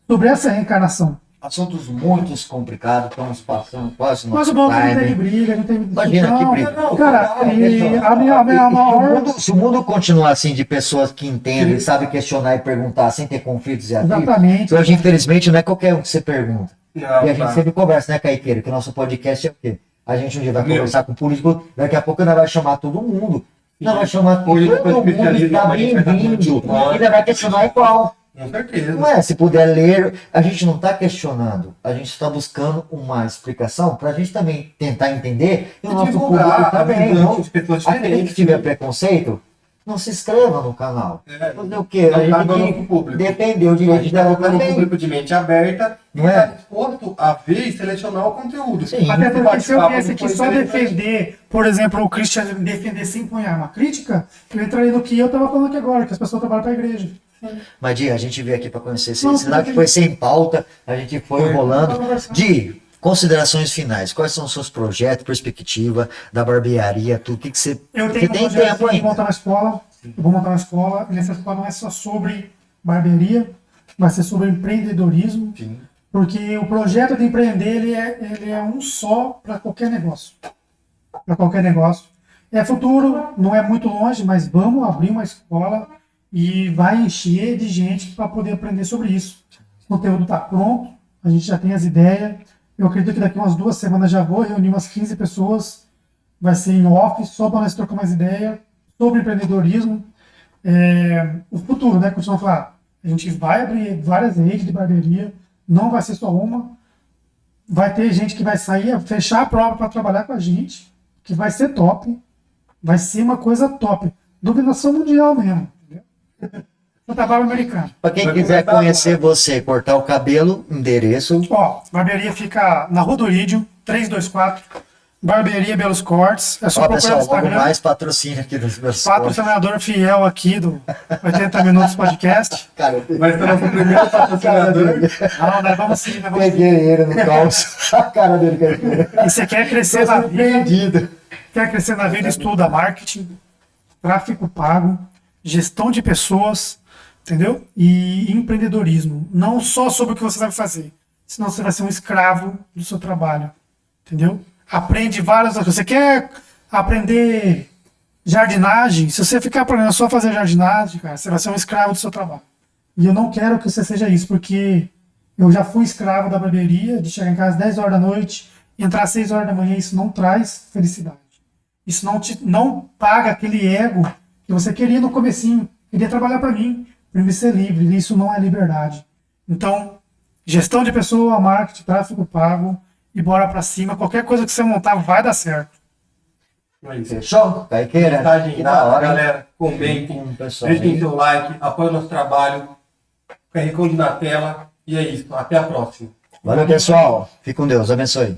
sobre essa reencarnação. Assuntos muito complicados, estamos passando quase no Mas o nosso bom é que não teve time. briga, não teve Imagina que discussão. briga. Cara, e a minha maior... Se o mundo continuar assim de pessoas que entendem e sabem questionar e perguntar sem ter conflitos e atritos, Exatamente. hoje infelizmente não é qualquer um que você pergunta. Não, E a gente tá. sempre conversa, né, Caiqueiro? Que o nosso podcast é o quê? A gente um dia vai Meu. conversar com o político, daqui a pouco ainda vai chamar todo mundo. Ainda vai chamar todo Hoje, mundo, depois do especialismo, está a gente vai estar bem-vindo. falando de Ainda vai questionar igual. Com certeza. Não é? Se puder ler, a gente não está questionando, a gente está buscando uma explicação para a gente também tentar entender e o nosso divulgar público a também. visão de pessoas Aquele que diferentes. tiver preconceito, não se inscreva no canal. Fazer o quê? Não A tá gente dando tem pro que público. defender o A direito gente dela está colocando um também. público de mente aberta e Não é? está disposto a ver e selecionar o conteúdo. Sim. Até porque se eu Bate-papo viesse não aqui foi só interessante. defender, por exemplo, o cristianismo, defender sem punhar uma crítica, eu entraria no que eu estava falando aqui agora, que as pessoas trabalham para a igreja. Mas, Di, a gente veio aqui para conhecer Não, você. Será que foi sem pauta? A gente foi Foi. enrolando. Di, considerações finais. Quais são os seus projetos, perspectiva da barbearia, tudo? O que você. Eu Porque tenho tem um projeto tempo de ainda. montar uma escola. Eu vou montar uma escola. E nessa escola não é só sobre barbearia, vai ser sobre empreendedorismo. Sim. Porque o projeto de empreender ele é um só para qualquer negócio. Para qualquer negócio. É futuro, não é muito longe, mas vamos abrir uma escola e vai encher de gente para poder aprender sobre isso. O conteúdo está pronto, a gente já tem as ideias. Eu acredito que daqui umas 2 semanas já vou reunir umas 15 pessoas. Vai ser em off, só para nós trocar mais ideia sobre empreendedorismo. O futuro, né? Continuar a falar. A gente vai abrir várias redes de barbearia, não vai ser só uma. Vai ter gente que vai sair, fechar a prova para trabalhar com a gente, que vai ser top. Vai ser uma coisa top. Dominação mundial mesmo. Entendeu? O trabalho americano. Para quem quiser conhecer você, cortar o cabelo, endereço. Ó, barbearia fica na Rua do Orídio, 324. Barbearia Belos Cortes. É só Ó, procurar pessoal, no logo Instagram. mais patrocínio aqui dos meus cortes. Patrocinador fiel aqui do 80 Minutos Podcast. Cara, Vai ser nosso primeiro patrocinador. Não, nós vamos sim, nós vamos sim. peguei ele no caos. A cara dele caiu. E você quer crescer na vida, Surpreendido. estuda marketing, tráfego pago, gestão de pessoas, entendeu? E empreendedorismo. Não só sobre o que você vai fazer, senão você vai ser um escravo do seu trabalho, entendeu? Aprende várias coisas. Você quer aprender jardinagem? Se você ficar aprendendo só a fazer jardinagem, cara, você vai ser um escravo do seu trabalho. E eu não quero que você seja isso, porque eu já fui escravo da barbearia, de chegar em casa às 10 horas da noite, entrar às 6 horas da manhã, isso não traz felicidade. Isso não paga aquele ego que você queria no comecinho. Queria trabalhar para mim ser livre. E isso não é liberdade. Então, gestão de pessoa, marketing, tráfego pago e bora para cima. Qualquer coisa que você montar vai dar certo. É isso. Fechou? Caiqueira? Mensagem Que da hora, hein? galera. Comentem, Pessoal, deixem aí. seu like, apoiem o nosso trabalho. QR Code na tela. E é isso. Até a próxima. Valeu, pessoal. Fique com Deus. Abençoe.